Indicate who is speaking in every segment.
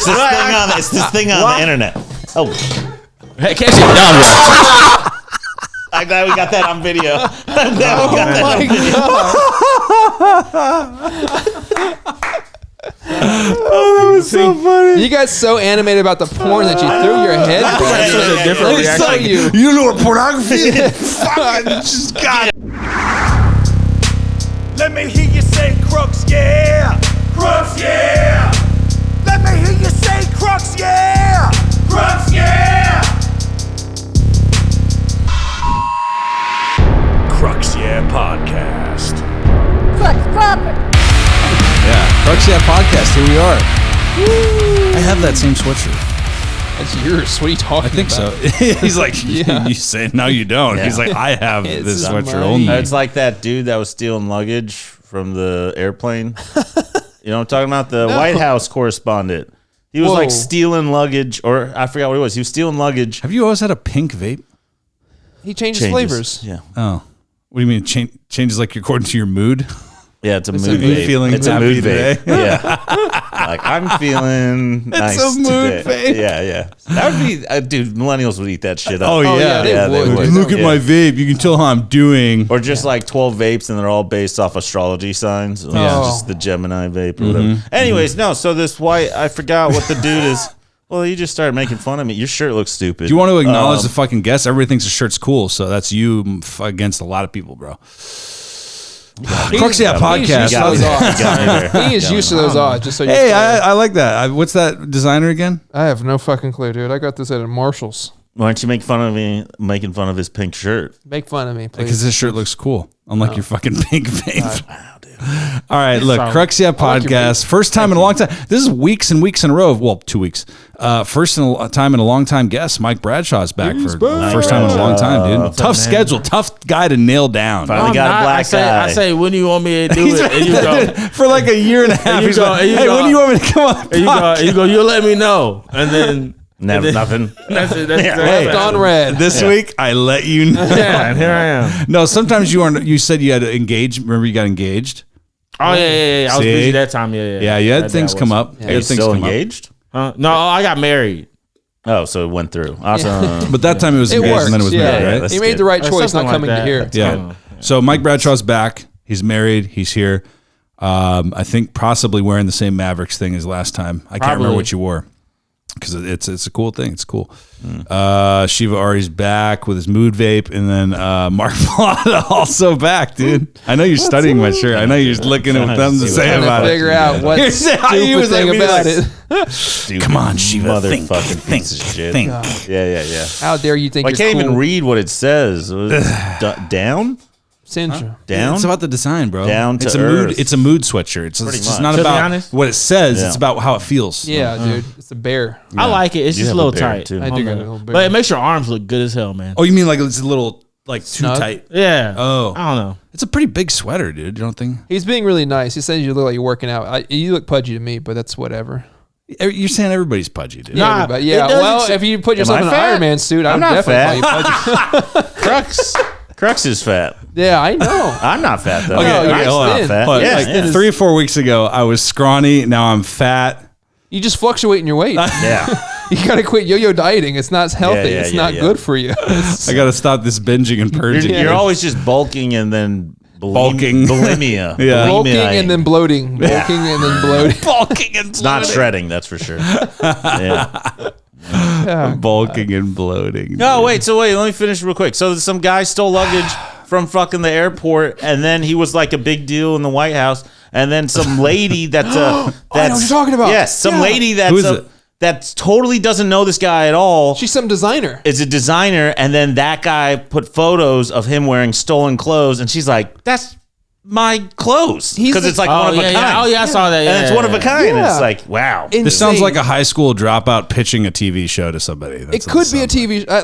Speaker 1: It's this thing on the internet. Oh,
Speaker 2: Hey, can't you? No,
Speaker 1: I'm glad we got that on video.
Speaker 3: That was so funny. You got so animated about the porn that you threw your head back.
Speaker 2: That's such a different reaction.
Speaker 3: You
Speaker 1: know what pornography is? Fucking just got it.
Speaker 4: Let me hear you say Crux, yeah. Crux, yeah. Let me hear you say Crux, yeah. Crux, yeah. Crux, yeah podcast.
Speaker 5: Yeah, Crux, yeah podcast. Here we are. Woo. I have that same sweatshirt.
Speaker 3: That's yours. What are you talking about?
Speaker 5: I think so. He's like, you say no, you don't.
Speaker 1: Yeah.
Speaker 5: He's like, I have
Speaker 3: It's
Speaker 5: this sweatshirt
Speaker 3: money.
Speaker 5: only.
Speaker 1: It's like that dude that was stealing luggage from the airplane. You know what I'm talking about? The White House correspondent. He was like stealing luggage, or I forgot what it was. He was stealing luggage.
Speaker 5: Have you always had a pink vape?
Speaker 3: He changes flavors.
Speaker 1: Yeah.
Speaker 5: Oh. What do you mean? Changes like according to your mood?
Speaker 1: Yeah, it's a mood
Speaker 5: mood
Speaker 1: vape.
Speaker 5: feeling
Speaker 1: It's a
Speaker 5: happy
Speaker 1: mood
Speaker 5: today.
Speaker 1: vape. Yeah. Like, I'm feeling nice
Speaker 5: a mood
Speaker 1: today.
Speaker 5: vape.
Speaker 1: Yeah. That would be, dude, millennials would eat that shit up.
Speaker 5: Oh, yeah.
Speaker 3: They would.
Speaker 5: Look at my vape. You can tell how I'm doing.
Speaker 1: Or just like 12 vapes, and they're all based off astrology signs. Like, just the Gemini vape or whatever. Anyways, no, so this white, I forgot what the dude is. Well, you just started making fun of me. Your shirt looks stupid.
Speaker 5: Do you want to acknowledge the fucking guest? Everybody thinks the shirt's cool, so that's you against a lot of people, bro. Crux, yeah, podcast.
Speaker 3: He is used to those odds. Just so you.
Speaker 5: Hey, I like that. What's that designer again?
Speaker 3: I have no fucking clue, dude. I got this at a Marshall's.
Speaker 1: Why don't you make fun of me making fun of his pink shirt?
Speaker 3: Make fun of me, please.
Speaker 5: Because this shirt looks cool, unlike your fucking pink vape.
Speaker 1: Wow, dude.
Speaker 5: All right, look, Crux, yeah, podcast. First time in a long time. This is weeks and weeks in a row. Well, 2 weeks. First time in a long time guest. Mike Bradshaw is back for first time in a long time, dude. Tough schedule, tough guy to nail down.
Speaker 1: Finally got a black guy.
Speaker 2: I say, when do you want me to do it? And you go,
Speaker 5: for like a year and a half. He's like, hey, when do you want me to come on?
Speaker 2: And you go, you'll let me know. And then
Speaker 1: Nothing.
Speaker 2: that's it. That's
Speaker 5: Hey,
Speaker 3: Gone red.
Speaker 5: This week, I let you know.
Speaker 2: Yeah, and here I am.
Speaker 5: No, sometimes you aren't. You said you had to engage. Remember, you got engaged.
Speaker 2: Oh yeah. I was
Speaker 5: See?
Speaker 2: busy that time. Yeah.
Speaker 5: You had things come up.
Speaker 1: Are you still engaged?
Speaker 2: No, I got married.
Speaker 1: Oh, so it went through. Awesome.
Speaker 5: But that time it was engaged
Speaker 3: works.
Speaker 5: and then it was married, right?
Speaker 1: that's
Speaker 3: He made
Speaker 1: good.
Speaker 3: the right
Speaker 2: Or
Speaker 3: choice not
Speaker 2: something
Speaker 3: coming
Speaker 2: like
Speaker 3: to
Speaker 2: that.
Speaker 3: here.
Speaker 2: That's
Speaker 5: Yeah. So Mike Bradshaw's back. He's married. He's here. I think possibly wearing the same Mavericks thing as last time. I can't remember what you wore because it's a cool thing. It's cool. Shiva Ari's back with his mood vape, and then Marc Plata also back, dude. I know you're studying my shirt. I know you're looking at them to say
Speaker 3: Trying
Speaker 5: about
Speaker 3: to
Speaker 5: it.
Speaker 3: figure out what stupid thing about it.
Speaker 5: Come on, Shiva,
Speaker 1: Motherfucking piece of shit.
Speaker 5: think.
Speaker 1: Yeah.
Speaker 3: How dare you think
Speaker 1: I
Speaker 3: you're
Speaker 1: can't
Speaker 3: cool?
Speaker 1: even read what it says. Down?
Speaker 3: Central.
Speaker 1: Down?
Speaker 5: It's about the design, bro.
Speaker 1: Down to
Speaker 5: it's a
Speaker 1: earth.
Speaker 5: mood. It's a mood sweatshirt. It's
Speaker 1: Pretty
Speaker 5: just
Speaker 1: much.
Speaker 5: not
Speaker 2: To be
Speaker 5: about
Speaker 2: honest.
Speaker 5: what it says.
Speaker 1: Yeah.
Speaker 5: It's about how it feels.
Speaker 3: Yeah, dude. It's a bear.
Speaker 2: I like it. It's
Speaker 1: You
Speaker 2: just a
Speaker 1: have
Speaker 2: little
Speaker 1: a bear,
Speaker 2: tight.
Speaker 1: too.
Speaker 3: I do got a little bear.
Speaker 2: But it makes your arms look good as hell, man.
Speaker 5: Oh, you mean like it's a little like too
Speaker 3: Snug?
Speaker 5: tight?
Speaker 2: Yeah.
Speaker 5: Oh.
Speaker 2: I don't know.
Speaker 5: It's a pretty big sweater, dude. You don't think?
Speaker 3: He's being really nice. He says you look like you're working out. You look pudgy to me, but that's whatever.
Speaker 5: You're saying everybody's pudgy, dude.
Speaker 2: Nah,
Speaker 3: Everybody-
Speaker 2: it
Speaker 3: yeah.
Speaker 2: doesn't
Speaker 3: Well,
Speaker 2: say-
Speaker 3: if you put yourself
Speaker 1: I
Speaker 3: in an
Speaker 1: fat?
Speaker 3: Iron Man suit,
Speaker 1: I'm
Speaker 3: I'm
Speaker 1: not
Speaker 3: definitely call you pudgy.
Speaker 1: Crux is fat.
Speaker 3: Yeah, I know.
Speaker 1: I'm not fat, though.
Speaker 5: Okay,
Speaker 3: you're
Speaker 5: hold on.
Speaker 3: thin.
Speaker 1: Fat.
Speaker 5: But
Speaker 1: Yeah,
Speaker 5: like
Speaker 1: yeah.
Speaker 5: 3 or 4 weeks ago, I was scrawny. Now I'm fat.
Speaker 3: You just fluctuate in your weight.
Speaker 1: Yeah.
Speaker 3: You gotta quit yo-yo dieting. It's not healthy.
Speaker 1: Yeah,
Speaker 3: it's
Speaker 1: yeah,
Speaker 3: not
Speaker 1: yeah.
Speaker 3: good for you.
Speaker 5: I got to stop this binging and purging.
Speaker 1: You're always just bulking and then
Speaker 5: Bulking.
Speaker 1: bulimia.
Speaker 5: Yeah.
Speaker 3: Bulking
Speaker 1: Bulimia.
Speaker 3: and then bloating. Bulking and then bloating.
Speaker 5: bulking and
Speaker 1: It's not shredding, that's for sure. Yeah.
Speaker 3: Yeah.
Speaker 5: bulking and bloating.
Speaker 1: No, wait, let me finish real quick. So some guy stole luggage from fucking the airport, and then he was like a big deal in the White House, and then some lady that's
Speaker 3: I know what you're talking about.
Speaker 1: Yes, some
Speaker 3: Yeah.
Speaker 1: lady
Speaker 5: Who is it?
Speaker 1: that totally doesn't know this guy at all.
Speaker 3: She's some designer.
Speaker 1: Is a designer, and then that guy put photos of him wearing stolen clothes, and she's like, "That's my clothes," because it's like one of a kind.
Speaker 2: Yeah. Oh yeah, I saw that. Yeah,
Speaker 1: and it's one of a kind.
Speaker 3: Yeah.
Speaker 1: It's like, wow.
Speaker 5: This sounds like a high school dropout pitching a TV show to somebody.
Speaker 3: It
Speaker 5: That's
Speaker 3: could
Speaker 5: what
Speaker 3: be a
Speaker 5: sounds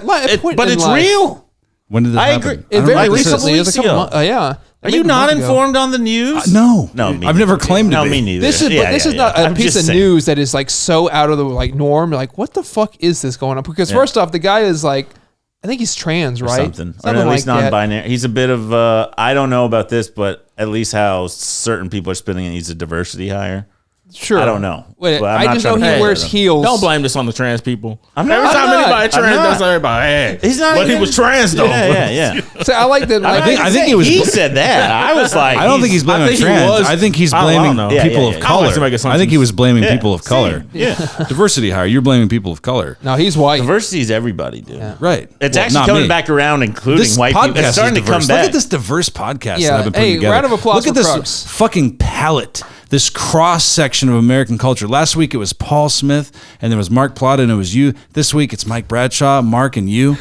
Speaker 5: like.
Speaker 3: TV.
Speaker 1: But it's real.
Speaker 5: When did that
Speaker 1: I
Speaker 5: happen?
Speaker 1: agree.
Speaker 3: It
Speaker 5: I don't
Speaker 3: very
Speaker 5: know.
Speaker 1: like
Speaker 3: recently. It was a couple
Speaker 1: ago.
Speaker 3: months. Yeah.
Speaker 1: Are you not informed on the news?
Speaker 5: No.
Speaker 1: No, me
Speaker 5: I've never
Speaker 1: neither.
Speaker 5: claimed to
Speaker 1: No,
Speaker 5: be.
Speaker 1: me neither.
Speaker 3: This is
Speaker 1: Yeah,
Speaker 3: this
Speaker 1: yeah,
Speaker 3: is
Speaker 1: yeah.
Speaker 3: not a
Speaker 1: I'm
Speaker 3: piece
Speaker 1: just
Speaker 3: of
Speaker 1: saying.
Speaker 3: news that is like so out of the like norm. You're like, what the fuck is this going on? Because first off, the guy is like, I think he's trans, right?
Speaker 1: Something or at least
Speaker 3: like that.
Speaker 1: non-binary. He's a bit of I don't know about this, but at least how certain people are spinning it. He's a diversity hire.
Speaker 3: Sure.
Speaker 1: I don't know.
Speaker 3: Wait,
Speaker 1: But I'm
Speaker 3: I
Speaker 1: not
Speaker 3: just know
Speaker 1: trying to
Speaker 3: he
Speaker 1: pay
Speaker 3: wears
Speaker 1: them.
Speaker 3: heels.
Speaker 2: Don't blame this on the trans people.
Speaker 1: I'm
Speaker 2: Every
Speaker 1: not.
Speaker 2: time
Speaker 1: I'm not.
Speaker 2: anybody
Speaker 1: I'm
Speaker 2: trans,
Speaker 1: not.
Speaker 2: that's everybody. Hey,
Speaker 1: He's not
Speaker 2: But he
Speaker 1: even-
Speaker 2: was trans though.
Speaker 1: Yeah.
Speaker 3: So I like that. Like,
Speaker 5: I think he was.
Speaker 1: He said that. I was like,
Speaker 5: I don't think he's blaming
Speaker 2: I think he
Speaker 5: trans.
Speaker 2: was-
Speaker 5: I think he's
Speaker 2: I don't
Speaker 5: blaming
Speaker 2: know.
Speaker 1: Yeah,
Speaker 5: people
Speaker 1: yeah,
Speaker 5: of
Speaker 1: yeah.
Speaker 2: I don't like to
Speaker 5: color.
Speaker 2: make assumptions.
Speaker 5: I think he was blaming
Speaker 1: Yeah,
Speaker 5: people of color.
Speaker 1: Yeah.
Speaker 5: Diversity hire. You're blaming people of color.
Speaker 3: no, he's white.
Speaker 1: Diversity is everybody, dude.
Speaker 5: Right.
Speaker 1: It's
Speaker 5: Well,
Speaker 1: actually
Speaker 5: not
Speaker 1: coming
Speaker 5: me.
Speaker 1: back around, including
Speaker 5: This
Speaker 1: white
Speaker 5: podcast
Speaker 1: people. It's starting
Speaker 5: is
Speaker 1: to come
Speaker 5: diverse.
Speaker 1: back.
Speaker 5: Look at this diverse podcast
Speaker 3: Yeah.
Speaker 5: that I've been putting
Speaker 3: Hey,
Speaker 5: together.
Speaker 3: round of applause
Speaker 5: Look at
Speaker 3: for
Speaker 5: this
Speaker 3: Crux.
Speaker 5: fucking palette. This cross section of American culture. Last week it was Paul Smith, and there was Marc Plata, and it was you. This week it's Mike Bradshaw, Mark, and you.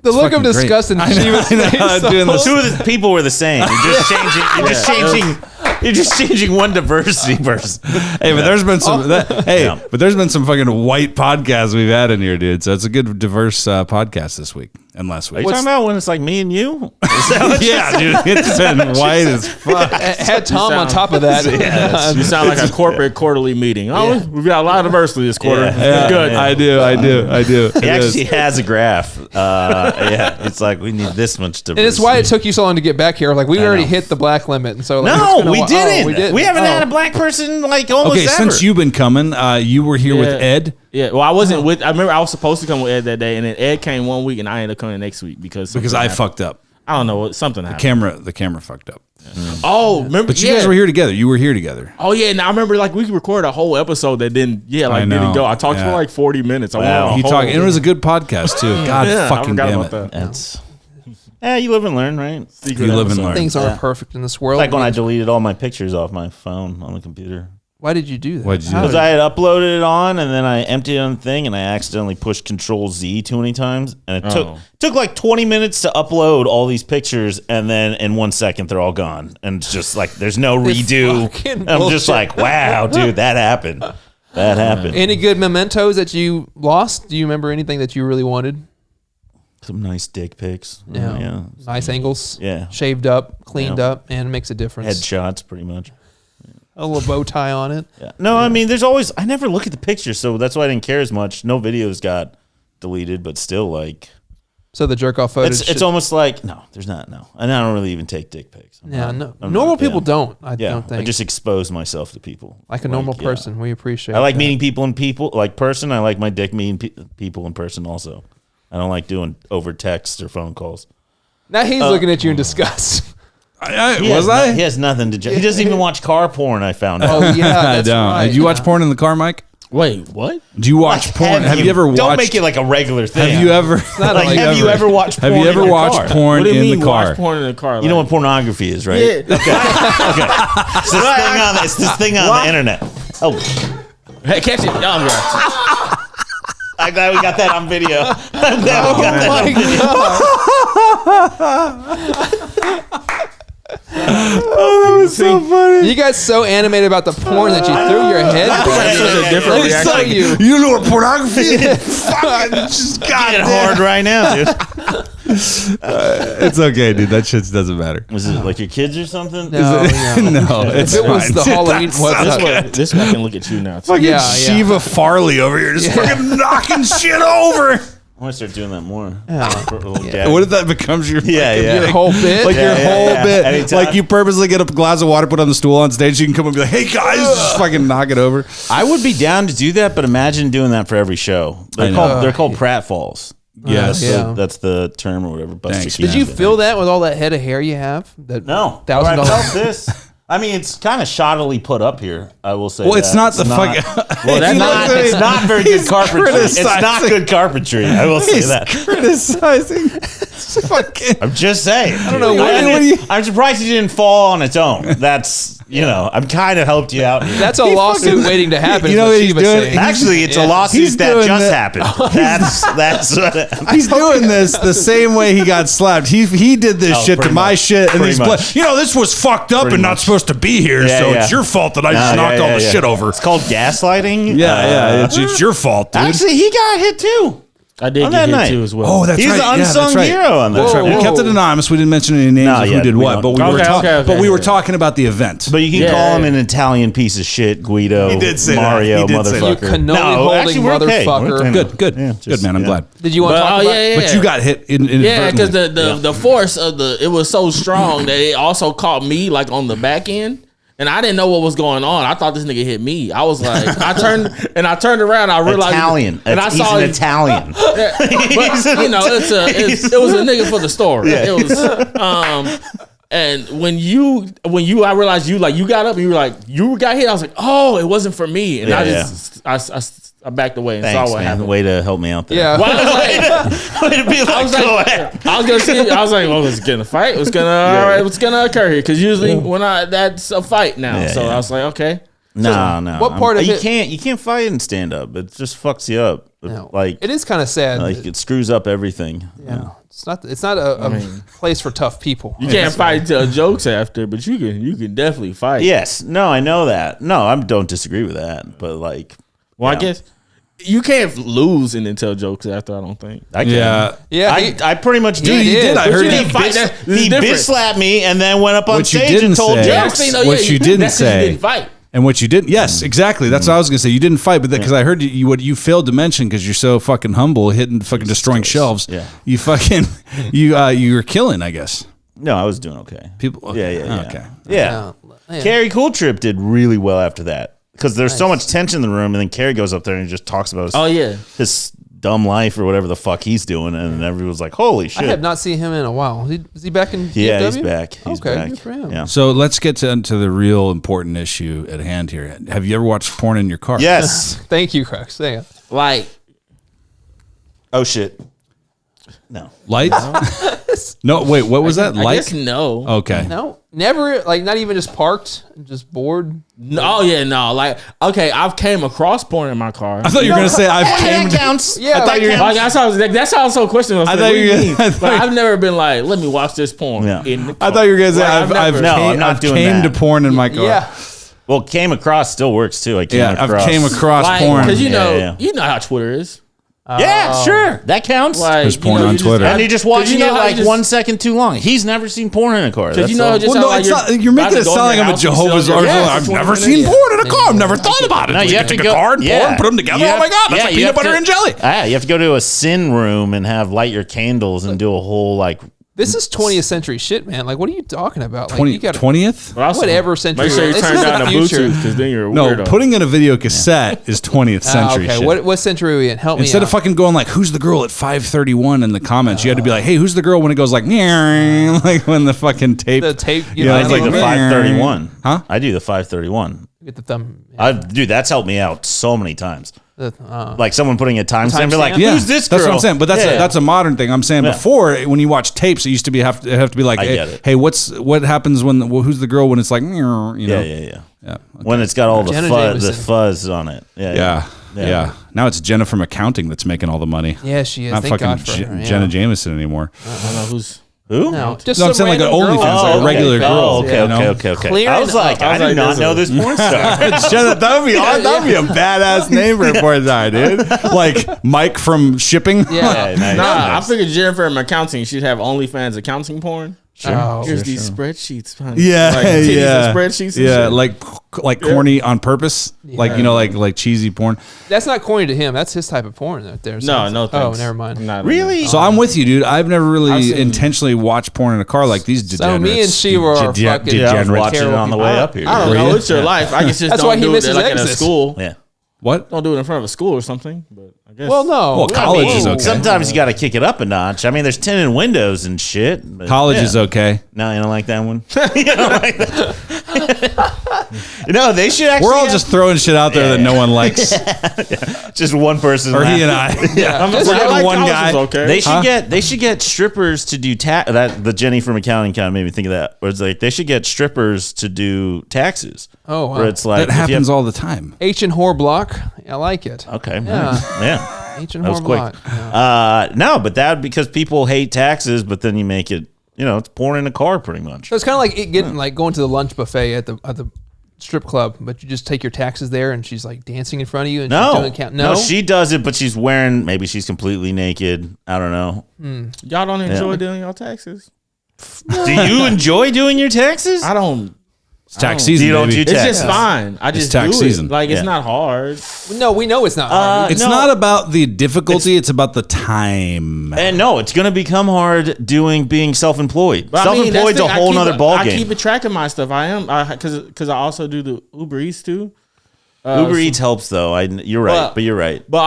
Speaker 3: The look of
Speaker 5: fucking great.
Speaker 3: disgust in Shiva's face.
Speaker 5: Doing this.
Speaker 1: Two of the people were the same. You're just changing. You're just changing one diversity person.
Speaker 5: Hey, but there's been some. But there's been some fucking white podcasts we've had in here, dude. So it's a good diverse podcast this week and last
Speaker 1: Are
Speaker 5: week.
Speaker 1: you talking about when it's like me and you? Is that what
Speaker 5: Yeah, dude, it's been white as fuck.
Speaker 3: Had Tom on top of that.
Speaker 2: You sound like a corporate quarterly meeting. Oh, we've got a lot of diversity this quarter.
Speaker 1: Yeah.
Speaker 2: It's been good.
Speaker 5: I do.
Speaker 1: He actually has a graph. It's like we need this much diversity.
Speaker 3: And it's why it took you so long to get back here. Like we already
Speaker 1: know.
Speaker 3: hit the black limit, and so like, it's
Speaker 1: No,
Speaker 3: been a
Speaker 1: we
Speaker 3: while.
Speaker 1: didn't.
Speaker 3: Oh, we didn't.
Speaker 1: We haven't
Speaker 3: Oh.
Speaker 1: had a black person like almost
Speaker 5: Okay,
Speaker 1: ever.
Speaker 5: since you've been coming, you were here with
Speaker 2: Yeah.
Speaker 5: Ed.
Speaker 2: Yeah, well, I wasn't with. I remember I was supposed to come with Ed that day, and then Ed came one week, and I ended up coming next week because
Speaker 5: Because
Speaker 2: something
Speaker 5: I
Speaker 2: happened.
Speaker 5: fucked up.
Speaker 2: I don't know what something happened.
Speaker 5: The camera fucked up.
Speaker 2: Oh, remember?
Speaker 5: But you guys were here together. You were here together.
Speaker 2: Oh yeah, and I remember like we recorded a whole episode that didn't. Yeah, like
Speaker 5: I know.
Speaker 2: didn't go. I talked
Speaker 5: Yeah.
Speaker 2: for like 40 minutes. I went
Speaker 1: Wow.
Speaker 2: on a
Speaker 5: He
Speaker 2: whole-
Speaker 5: talked, and it was a good podcast too. God
Speaker 2: Yeah, I
Speaker 5: fucking
Speaker 2: forgot
Speaker 5: damn
Speaker 2: about
Speaker 5: it.
Speaker 2: that.
Speaker 1: That's you live and learn, right?
Speaker 2: Secret
Speaker 5: You live and
Speaker 2: episode.
Speaker 5: learn.
Speaker 3: Things aren't perfect in this world.
Speaker 1: Like when I deleted all my pictures off my phone on the computer.
Speaker 3: Why did you do that?
Speaker 5: Why did you do
Speaker 3: How
Speaker 1: Because
Speaker 5: that?
Speaker 1: I had uploaded it on, and then I emptied it on the thing, and I accidentally pushed Control Z too many times, and it took like 20 minutes to upload all these pictures, and then in 1 second they're all gone, and it's just like there's no redo.
Speaker 3: fucking
Speaker 1: And I'm just
Speaker 3: bullshit.
Speaker 1: like, wow, dude, that happened. That happened.
Speaker 3: Any good mementos that you lost? Do you remember anything that you really wanted?
Speaker 1: Some nice dick pics.
Speaker 3: Yeah. Nice angles.
Speaker 1: Yeah.
Speaker 3: Shaved up, cleaned
Speaker 1: Yeah.
Speaker 3: up, and it makes a difference.
Speaker 1: Headshots, pretty much.
Speaker 3: A little bow tie on it.
Speaker 1: Yeah. No, I mean, there's always. I never look at the pictures, so that's why I didn't care as much. No videos got deleted, but still, like,
Speaker 3: So the jerk off footage.
Speaker 1: it's almost like no, there's not and I don't really even take dick pics.
Speaker 3: yeah, no.
Speaker 1: I'm
Speaker 3: Normal
Speaker 1: not-
Speaker 3: people
Speaker 1: yeah.
Speaker 3: don't. I
Speaker 1: Yeah,
Speaker 3: don't think.
Speaker 1: I just expose myself to people
Speaker 3: like a normal
Speaker 1: yeah.
Speaker 3: person. We appreciate.
Speaker 1: I like
Speaker 3: that.
Speaker 1: meeting people in person. I like my dick meeting people in person also. I don't like doing over text or phone calls.
Speaker 3: Now he's looking at you in disgust.
Speaker 1: He has nothing to. He doesn't even watch car porn. I found out.
Speaker 3: Oh yeah,
Speaker 5: I
Speaker 3: that's
Speaker 5: don't.
Speaker 3: right.
Speaker 5: Did you watch porn in the car, Mike?
Speaker 2: Wait, what?
Speaker 5: Do you watch porn? Have you ever watched?
Speaker 1: Don't make it like a regular thing.
Speaker 5: Have you ever?
Speaker 3: Not
Speaker 1: Like,
Speaker 3: like
Speaker 1: have you ever watched?
Speaker 5: Have
Speaker 1: porn
Speaker 5: you ever
Speaker 1: in your
Speaker 5: watched
Speaker 1: car?
Speaker 5: porn
Speaker 2: What do you
Speaker 5: in
Speaker 2: mean
Speaker 5: the car?
Speaker 2: watch porn in the car?
Speaker 1: You know what pornography is, right?
Speaker 2: Yeah.
Speaker 1: It's this thing on the internet. Oh,
Speaker 2: Hey, catch it. Oh, yeah.
Speaker 1: I'm glad we got that on video. I'm glad we got that on video.
Speaker 3: You guys so animated about the porn that you threw your head.
Speaker 2: That's such a different
Speaker 3: Let me
Speaker 2: reaction.
Speaker 3: show you.
Speaker 5: You know what pornography is? Fucking just
Speaker 1: Get hard right now, dude.
Speaker 5: It's okay, dude. That shit doesn't matter.
Speaker 1: Was it like your kids or something?
Speaker 3: No, yeah.
Speaker 5: No, it's
Speaker 3: If it was
Speaker 5: fine.
Speaker 3: the Halloween,
Speaker 2: This
Speaker 3: what's
Speaker 2: one, this one can look at you now. Too.
Speaker 5: Fucking
Speaker 3: Yeah, yeah.
Speaker 5: Shiva Farley over here just fucking knocking shit over.
Speaker 1: I want to start doing that more.
Speaker 3: Yeah.
Speaker 1: For a little gag.
Speaker 5: What if that becomes your
Speaker 3: your whole bit?
Speaker 5: like your
Speaker 1: Yeah, yeah,
Speaker 5: whole
Speaker 1: yeah.
Speaker 5: bit?
Speaker 1: Anytime.
Speaker 5: Like you purposely get a glass of water, put on the stool on stage, you can come and be like, "Hey guys," just fucking knock it over.
Speaker 1: I would be down to do that, but imagine doing that for every show. They're called pratfalls.
Speaker 5: Yes.
Speaker 3: Yeah.
Speaker 1: That's the term or whatever. Buster
Speaker 5: Thanks,
Speaker 1: Keaton
Speaker 3: Did you
Speaker 1: said.
Speaker 3: feel that with all that head of hair you have? That
Speaker 1: No.
Speaker 3: $1,000.
Speaker 1: I felt this. I mean, it's kind of shoddily put up here. I will say.
Speaker 5: Well, it's
Speaker 1: that.
Speaker 5: not the fucking.
Speaker 1: Well, that's not. It's not very good carpentry. It's not
Speaker 5: criticizing.
Speaker 1: good carpentry. I will say
Speaker 5: He's
Speaker 1: that.
Speaker 5: criticizing. Fucking.
Speaker 1: I'm just saying. I
Speaker 3: don't know, what
Speaker 5: do you-
Speaker 1: I'm surprised he didn't fall on its own. That's I'm kind of helped you out here.
Speaker 3: That's a lawsuit waiting to happen.
Speaker 5: You know
Speaker 3: is
Speaker 5: what
Speaker 3: what
Speaker 5: he's
Speaker 3: Shiva's
Speaker 5: doing?
Speaker 3: saying.
Speaker 1: Actually, it's a
Speaker 3: Yeah.
Speaker 1: lawsuit
Speaker 5: He's
Speaker 1: that
Speaker 5: doing
Speaker 1: just
Speaker 5: the-
Speaker 1: happened. That's what.
Speaker 5: He's doing this the same way he got slapped. He did this shit to
Speaker 1: pretty
Speaker 5: my
Speaker 1: much.
Speaker 5: shit, and
Speaker 1: Pretty
Speaker 5: he's
Speaker 1: much.
Speaker 5: this was fucked up
Speaker 1: Pretty
Speaker 5: and not
Speaker 1: much.
Speaker 5: supposed to be here.
Speaker 1: Yeah,
Speaker 5: so
Speaker 1: yeah.
Speaker 5: it's your fault that I just knocked all the shit over.
Speaker 1: It's called gaslighting.
Speaker 5: Yeah, it's your fault, dude.
Speaker 1: Actually, he got hit too.
Speaker 2: I did
Speaker 1: On
Speaker 2: get
Speaker 1: that
Speaker 2: hit
Speaker 1: night.
Speaker 2: too as well.
Speaker 5: Oh, that's
Speaker 1: He's
Speaker 5: right.
Speaker 1: the
Speaker 5: Yeah,
Speaker 1: unsung
Speaker 5: that's right.
Speaker 1: hero on that.
Speaker 5: That's right. We
Speaker 3: Whoa.
Speaker 5: kept it anonymous. We didn't mention any names
Speaker 1: No,
Speaker 5: of
Speaker 1: yeah,
Speaker 5: who did
Speaker 1: we
Speaker 5: what,
Speaker 1: don't.
Speaker 5: but we were
Speaker 2: Okay,
Speaker 5: talking.
Speaker 2: okay,
Speaker 5: But we
Speaker 2: okay.
Speaker 5: were talking about the event.
Speaker 1: But you can
Speaker 2: Yeah,
Speaker 1: call him
Speaker 2: yeah.
Speaker 1: an Italian piece of shit, Guido.
Speaker 5: He did say that.
Speaker 1: Mario,
Speaker 5: He did say that.
Speaker 3: You
Speaker 1: motherfucker.
Speaker 3: cannoli holding
Speaker 1: actually, we're okay.
Speaker 3: motherfucker.
Speaker 1: We're okay.
Speaker 5: Good,
Speaker 1: Yeah,
Speaker 5: good,
Speaker 1: just-
Speaker 5: man. I'm
Speaker 1: yeah.
Speaker 5: glad.
Speaker 3: Did you want to talk about
Speaker 2: yeah.
Speaker 5: But you got hit in
Speaker 2: Yeah, because the force of it was so strong that it also caught me like on the back end. And I didn't know what was going on. I thought this nigga hit me. I was like, I turned around. I realized
Speaker 1: Italian.
Speaker 2: and I
Speaker 1: He's
Speaker 2: saw
Speaker 1: an Italian.
Speaker 2: But, you know, it was a nigga for the story. It was and when I realized you got up and you were like, you got hit. I was like, oh, it wasn't for me. And I backed away and
Speaker 1: Thanks,
Speaker 2: saw what
Speaker 1: man.
Speaker 2: happened.
Speaker 1: Way to help me out there.
Speaker 3: Yeah.
Speaker 2: Well, way to be like, go ahead. I was gonna see. I was like, well, it's gonna fight. What's gonna occur here? Because usually that's a fight now. I was like, okay.
Speaker 1: No.
Speaker 3: What part of
Speaker 1: you
Speaker 3: it?
Speaker 1: You can't fight and stand up. It just fucks you up.
Speaker 3: No.
Speaker 1: Like
Speaker 3: it is kind of sad.
Speaker 1: Like it screws up everything.
Speaker 3: Yeah. It's not a place for tough people.
Speaker 2: You can't fight and tell jokes after, but you can definitely fight.
Speaker 1: Yes. No, I know that. No, I don't disagree with that. But like,
Speaker 2: I guess you can't lose and then tell jokes after. I don't think.
Speaker 1: I can.
Speaker 3: Yeah.
Speaker 1: I pretty much did.
Speaker 3: He did.
Speaker 5: I heard
Speaker 2: you
Speaker 5: he
Speaker 2: didn't fight.
Speaker 1: He bitch slapped me and then went up on
Speaker 5: What you
Speaker 1: stage
Speaker 5: didn't
Speaker 1: and told
Speaker 5: say.
Speaker 1: jokes.
Speaker 5: What you didn't say.
Speaker 2: You didn't fight.
Speaker 5: And what you didn't, yes, exactly. That's what I was gonna say. You didn't fight, but because I heard what you failed to mention because you're so fucking humble, hitting fucking destroying shelves.
Speaker 1: Yeah.
Speaker 5: You fucking you were killing, I guess.
Speaker 1: No, I was doing okay.
Speaker 5: People. Okay.
Speaker 1: Yeah.
Speaker 5: Okay.
Speaker 1: Yeah.
Speaker 3: Yeah.
Speaker 1: Carrie Cooltrip did really well after that because there's so much tension in the room, and then Carrie goes up there and he just talks about his dumb life or whatever the fuck he's doing, and everyone was like, "Holy shit!"
Speaker 3: I have not seen him in a while. Is he back in?
Speaker 1: Yeah,
Speaker 3: DFW?
Speaker 1: he's back. He's
Speaker 3: okay,
Speaker 1: back.
Speaker 3: good for him.
Speaker 1: Yeah.
Speaker 5: So let's get to the real important issue at hand here. Have you ever watched porn in your car?
Speaker 1: Yes.
Speaker 3: Thank you, Crux. Say it.
Speaker 2: Like,
Speaker 1: Oh shit. No.
Speaker 5: Lights? No, wait. What was that?
Speaker 2: I
Speaker 5: Like?
Speaker 2: guess no.
Speaker 5: Okay.
Speaker 3: No, never. Like not even just parked, just bored.
Speaker 2: No, oh yeah, no. Like, okay, I've came across porn in my car.
Speaker 5: I thought you were gonna say I've came.
Speaker 1: That counts.
Speaker 3: Yeah,
Speaker 1: I thought you were.
Speaker 2: Like, that's how I was so questioning.
Speaker 5: I thought you were gonna-
Speaker 2: I've never been like, let me watch this porn.
Speaker 1: Yeah.
Speaker 2: In the car.
Speaker 5: I thought you were gonna say
Speaker 2: Like,
Speaker 5: I've
Speaker 1: No, I'm not doing
Speaker 5: came
Speaker 1: that.
Speaker 5: to porn in my car.
Speaker 3: Yeah.
Speaker 1: Well, came across still works too. I came
Speaker 5: Yeah,
Speaker 1: across.
Speaker 5: I've came across
Speaker 2: like,
Speaker 5: porn.
Speaker 2: because you
Speaker 1: Yeah.
Speaker 2: know how Twitter is.
Speaker 1: Yeah, sure. That counts.
Speaker 2: Like,
Speaker 5: There's porn
Speaker 2: you know,
Speaker 5: on
Speaker 2: you just-
Speaker 5: Twitter.
Speaker 1: And you're just watching
Speaker 2: you know
Speaker 1: it
Speaker 2: how you
Speaker 1: like
Speaker 2: just-
Speaker 1: 1 second too long. He's never seen porn in a car.
Speaker 2: Because you
Speaker 1: That's
Speaker 2: know,
Speaker 1: all.
Speaker 2: just
Speaker 5: Well, no,
Speaker 2: like
Speaker 5: it's
Speaker 2: you're
Speaker 5: not. You're
Speaker 2: about
Speaker 5: making
Speaker 2: to
Speaker 5: it
Speaker 2: go in
Speaker 5: sound like
Speaker 2: your
Speaker 5: I'm a
Speaker 2: house and
Speaker 5: Jehovah's
Speaker 2: sit on
Speaker 5: Witness.
Speaker 2: your ass
Speaker 5: I've
Speaker 2: for
Speaker 5: never
Speaker 2: 20
Speaker 5: seen
Speaker 2: minutes.
Speaker 5: porn in a car. I've never thought about it.
Speaker 1: No, you have to
Speaker 5: take
Speaker 1: go.
Speaker 5: a car and
Speaker 1: yeah.
Speaker 5: porn, put them together.
Speaker 1: You
Speaker 5: Oh my god, that's
Speaker 1: yeah,
Speaker 5: like
Speaker 1: you
Speaker 5: peanut
Speaker 1: have
Speaker 5: butter
Speaker 1: to-
Speaker 5: and jelly.
Speaker 1: You have to go to a sin room and light your candles and do a whole like.
Speaker 3: This is 20th century shit, man. Like, what are you talking about? Like, you got
Speaker 5: 20th?
Speaker 2: But also,
Speaker 3: Whatever century.
Speaker 2: Make sure you
Speaker 3: This
Speaker 2: turn
Speaker 3: is the
Speaker 2: down the
Speaker 3: future.
Speaker 2: Bluetooth because then you're a
Speaker 5: No,
Speaker 2: weirdo.
Speaker 5: putting in a video cassette is 20th century
Speaker 3: okay.
Speaker 5: shit.
Speaker 3: What century are we in? Help me
Speaker 5: Instead
Speaker 3: out.
Speaker 5: of fucking going like, "Who's the girl at 5:31" in the comments, you had to be like, "Hey, who's the girl?" when it goes like, like when the fucking tape.
Speaker 3: the tape, you
Speaker 5: Yeah,
Speaker 3: know,
Speaker 1: I
Speaker 5: it's
Speaker 1: do
Speaker 5: like
Speaker 1: the
Speaker 5: the
Speaker 1: 531.
Speaker 5: Huh?
Speaker 1: I do the 531.
Speaker 3: get the thumb. Yeah.
Speaker 1: Dude, that's helped me out so many times.
Speaker 3: The,
Speaker 1: Like someone putting a timestamp, be like,
Speaker 3: timestamp?
Speaker 5: Yeah,
Speaker 1: "Who's this girl?"
Speaker 5: That's what I'm saying. But
Speaker 1: Yeah.
Speaker 5: that's a modern thing. I'm saying
Speaker 1: Yeah.
Speaker 5: before, when you watch tapes, it used to be have to be like,
Speaker 1: I
Speaker 5: hey,
Speaker 1: get it.
Speaker 5: hey, what happens when who's the girl when it's like, you know?
Speaker 1: Yeah.
Speaker 5: Yeah.
Speaker 1: When it's got all the
Speaker 3: Jenna
Speaker 1: fuzz,
Speaker 3: Jameson.
Speaker 1: on it.
Speaker 5: Yeah. Now it's Jenna from accounting that's making all the money.
Speaker 3: yeah, she is.
Speaker 5: Not
Speaker 3: Thank
Speaker 5: fucking
Speaker 3: God for her. Yeah.
Speaker 5: Jenna Jameson anymore.
Speaker 2: I don't know who's.
Speaker 1: Who?
Speaker 3: No, just
Speaker 5: No, I'm
Speaker 3: some
Speaker 5: saying like an
Speaker 3: random girl.
Speaker 5: OnlyFans, like a regular girl.
Speaker 1: Oh, okay,
Speaker 5: you know?
Speaker 1: okay.
Speaker 3: Clearing
Speaker 1: I was like,
Speaker 3: up.
Speaker 1: I do not know this porn star.
Speaker 5: Jenna, that would be a badass name for a porn star, dude. Like Mike from shipping.
Speaker 3: Yeah.
Speaker 1: Nice.
Speaker 2: Nah, I figured Jennifer from accounting, she'd have OnlyFans accounting porn.
Speaker 3: Oh,
Speaker 2: Here's these spreadsheets, honey.
Speaker 5: Yeah,
Speaker 2: like titties
Speaker 5: yeah,
Speaker 2: and spreadsheets. And
Speaker 5: yeah,
Speaker 2: shit.
Speaker 5: like corny on purpose, like like cheesy porn.
Speaker 3: That's not corny to him. That's his type of porn right there.
Speaker 2: No, no,
Speaker 3: Oh,
Speaker 2: thanks.
Speaker 3: never mind.
Speaker 2: I'm not
Speaker 1: Really?
Speaker 5: So I'm with you, dude. I've never really
Speaker 2: I've seen-
Speaker 5: intentionally watched porn in a car like these degenerates.
Speaker 3: So me and Shiva are fucking.
Speaker 1: Yeah, I was
Speaker 5: degenerates.
Speaker 1: watching it on the way up here.
Speaker 2: I don't
Speaker 5: Were
Speaker 2: know.
Speaker 5: you?
Speaker 2: It's your life. I guess just
Speaker 3: That's
Speaker 2: don't
Speaker 3: why he
Speaker 2: do it
Speaker 3: misses
Speaker 2: like in a
Speaker 3: exits.
Speaker 2: school.
Speaker 1: Yeah.
Speaker 5: What?
Speaker 2: Don't do it in front of a school or something. But I guess.
Speaker 3: Well, no.
Speaker 5: Well, college is okay.
Speaker 1: Sometimes you got to kick it up a notch. I mean, there's tinted windows and shit. but
Speaker 5: College
Speaker 1: yeah.
Speaker 5: is okay.
Speaker 1: No, you don't like that one? You don't like that? No, they should actually.
Speaker 5: We're all just throwing shit out there that no one likes,
Speaker 1: just one person.
Speaker 5: or he
Speaker 1: laughing.
Speaker 5: and I.
Speaker 1: Yeah.
Speaker 5: We're getting one
Speaker 2: college
Speaker 5: guy.
Speaker 2: is okay.
Speaker 1: They should get strippers to do tax. That the Jenny from accounting kind of made me think of that. Where it's like they should get strippers to do taxes.
Speaker 3: Oh, wow.
Speaker 1: Where it's like
Speaker 5: That happens all the time.
Speaker 3: H and whore block. I like it.
Speaker 1: Okay.
Speaker 3: Yeah.
Speaker 1: Yeah.
Speaker 3: H and
Speaker 1: That was
Speaker 3: whore
Speaker 1: quick.
Speaker 3: block. Yeah.
Speaker 1: No, but that because people hate taxes, but then you make it. It's porn in a car, pretty much.
Speaker 3: So it's kind of like getting like going to the lunch buffet at the strip club, but you just take your taxes there, and she's like dancing in front of you, and she's doing count.
Speaker 1: No, she does it, but she's wearing. Maybe she's completely naked. I don't know.
Speaker 2: Y'all don't enjoy doing your taxes.
Speaker 1: Do you enjoy doing your taxes?
Speaker 2: I don't.
Speaker 5: It's tax season, baby.
Speaker 2: It's just fine. I just
Speaker 5: tax
Speaker 2: do
Speaker 5: season.
Speaker 2: it. Like it's not hard.
Speaker 3: No, we know it's not hard.
Speaker 5: It's not about the difficulty. It's about the time.
Speaker 1: And no, it's going to become hard being self-employed.
Speaker 2: But
Speaker 1: Self-employed's a whole nother ballgame.
Speaker 2: I keep a track of my stuff. Because I also do the Uber Eats too.
Speaker 1: Uber Eats helps though. You're right, but you're right.
Speaker 2: But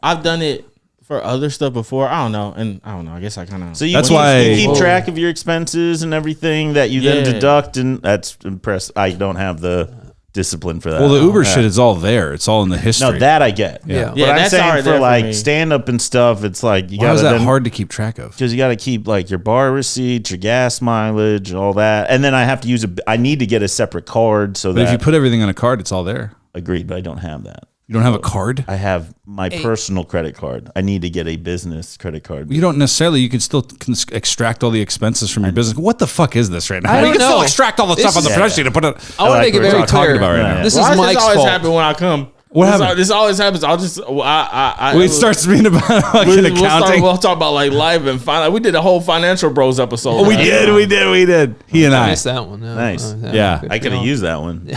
Speaker 2: I've done it for other stuff before. I don't know. I guess I kind of.
Speaker 1: So that's why you keep track of your expenses and everything that you then deduct, and that's impressive. I don't have the discipline for that.
Speaker 5: Well, the Uber shit is all there. It's all in the history.
Speaker 1: No, that I get.
Speaker 3: Yeah.
Speaker 1: But I'm saying for like stand up and stuff, it's like you got.
Speaker 5: Why is that hard to keep track of?
Speaker 1: Because you got to keep like your bar receipts, your gas mileage, all that, and then I have to use I need to get a separate card so
Speaker 5: But if you put everything on a card, it's all there.
Speaker 1: Agreed, but I don't have that.
Speaker 5: You don't have a card?
Speaker 1: I have my personal credit card. I need to get a business credit card.
Speaker 5: You don't necessarily. You can still extract all the expenses from your business. What the fuck is this right now?
Speaker 3: I don't
Speaker 5: you can
Speaker 3: know.
Speaker 5: still extract all the stuff on the spreadsheet and put it.
Speaker 3: I want to make it very clear.
Speaker 5: About right now.
Speaker 3: This is
Speaker 2: Why does
Speaker 3: Mike's
Speaker 2: this always
Speaker 3: fault.
Speaker 2: happen when I come?
Speaker 5: What happened?
Speaker 2: This always happens. I'll just.
Speaker 5: It starts being about fucking accounting.
Speaker 2: We'll talk about like life and finance. We did a whole Financial Bros episode.
Speaker 5: Oh, we did. He and
Speaker 3: I
Speaker 5: I.
Speaker 3: missed that one. No.
Speaker 1: Nice.
Speaker 5: Yeah.
Speaker 1: I could have used that one.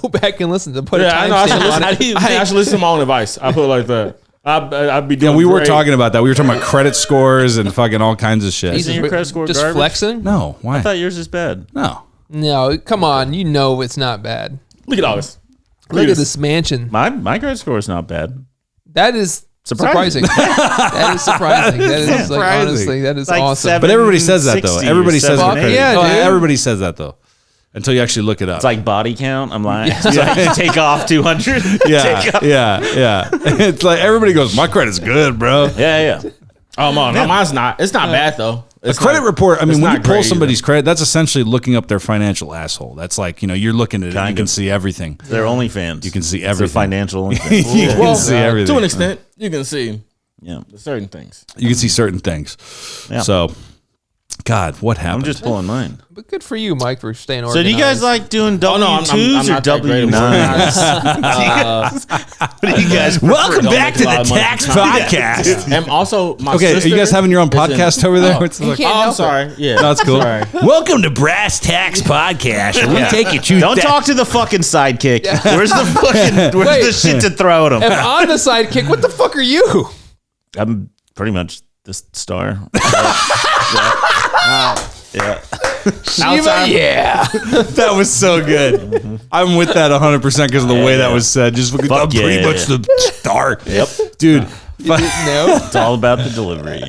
Speaker 3: Go back and listen to put a
Speaker 2: I know. I
Speaker 3: timestamp
Speaker 2: should listen to my own advice. I put it like that. I'd be doing.
Speaker 5: Yeah, we were
Speaker 2: great.
Speaker 5: talking about that. We were talking about credit scores and fucking all kinds of shit.
Speaker 1: Isn't your credit score
Speaker 3: just
Speaker 1: garbage?
Speaker 3: flexing?
Speaker 5: No, why?
Speaker 1: I thought yours is bad.
Speaker 5: No.
Speaker 3: No, come on. You know it's not bad.
Speaker 2: Look at all this.
Speaker 3: Look at this mansion.
Speaker 1: My credit score is not bad.
Speaker 3: That is surprising. That is surprising. That is like
Speaker 5: Surprising.
Speaker 3: honestly, that is
Speaker 1: Like
Speaker 3: awesome.
Speaker 5: But everybody says that though.
Speaker 1: 760
Speaker 5: Everybody
Speaker 1: or
Speaker 5: says that.
Speaker 1: 780.
Speaker 3: Yeah,
Speaker 5: Oh,
Speaker 3: dude.
Speaker 5: everybody says that though. Until you actually look it up.
Speaker 1: It's like body count. I'm lying. It's like take off 200.
Speaker 5: yeah. It's like everybody goes, my credit's good, bro.
Speaker 1: Yeah.
Speaker 2: Oh, no, mine's not. It's not bad though.
Speaker 5: A credit report, I mean,
Speaker 2: it's
Speaker 5: when
Speaker 2: not
Speaker 5: you pull
Speaker 2: great
Speaker 5: somebody's credit, that's essentially looking up their financial asshole. That's like, you're looking at it and you can see everything.
Speaker 1: They're OnlyFans.
Speaker 5: You can see
Speaker 1: It's their
Speaker 5: everything.
Speaker 1: financial OnlyFans.
Speaker 5: You can see everything.
Speaker 2: To an extent, you can see
Speaker 1: Yeah.
Speaker 2: certain things.
Speaker 5: You can see certain things.
Speaker 1: Yeah.
Speaker 5: So, God, what happened?
Speaker 1: I'm just pulling mine.
Speaker 3: But good for you, Mike, for staying
Speaker 1: So
Speaker 3: organized.
Speaker 1: do you guys like doing
Speaker 2: no, I'm
Speaker 1: W2s or
Speaker 2: not that great at
Speaker 1: W9s? What do you guys
Speaker 5: Welcome
Speaker 2: Don't
Speaker 5: back
Speaker 2: make
Speaker 5: to
Speaker 2: a lot
Speaker 5: the
Speaker 2: of money.
Speaker 5: Tax Podcast.
Speaker 2: And also, my
Speaker 5: Okay, are
Speaker 2: sister
Speaker 5: you guys having your own
Speaker 2: is in-
Speaker 5: podcast over there?
Speaker 2: Oh,
Speaker 5: What's the
Speaker 3: He can't
Speaker 2: I'm
Speaker 3: help it.
Speaker 2: sorry. Yeah,
Speaker 5: No, that's cool.
Speaker 2: Sorry.
Speaker 5: Welcome to Brass Tax Podcast. Where we take you to
Speaker 1: Don't talk to the fucking sidekick. Where's the fucking
Speaker 3: Wait.
Speaker 1: the shit to throw at him?
Speaker 3: If I'm the sidekick, what the fuck are you?
Speaker 1: I'm pretty much the star. Yeah.
Speaker 3: Shiva, yeah.
Speaker 5: That was so good. I'm with that 100% because of the way that was said. Just I'm
Speaker 1: Fuck
Speaker 5: pretty
Speaker 1: yeah.
Speaker 5: much the star.
Speaker 1: Yep.
Speaker 5: Dude.
Speaker 3: No.
Speaker 1: It's all about the delivery.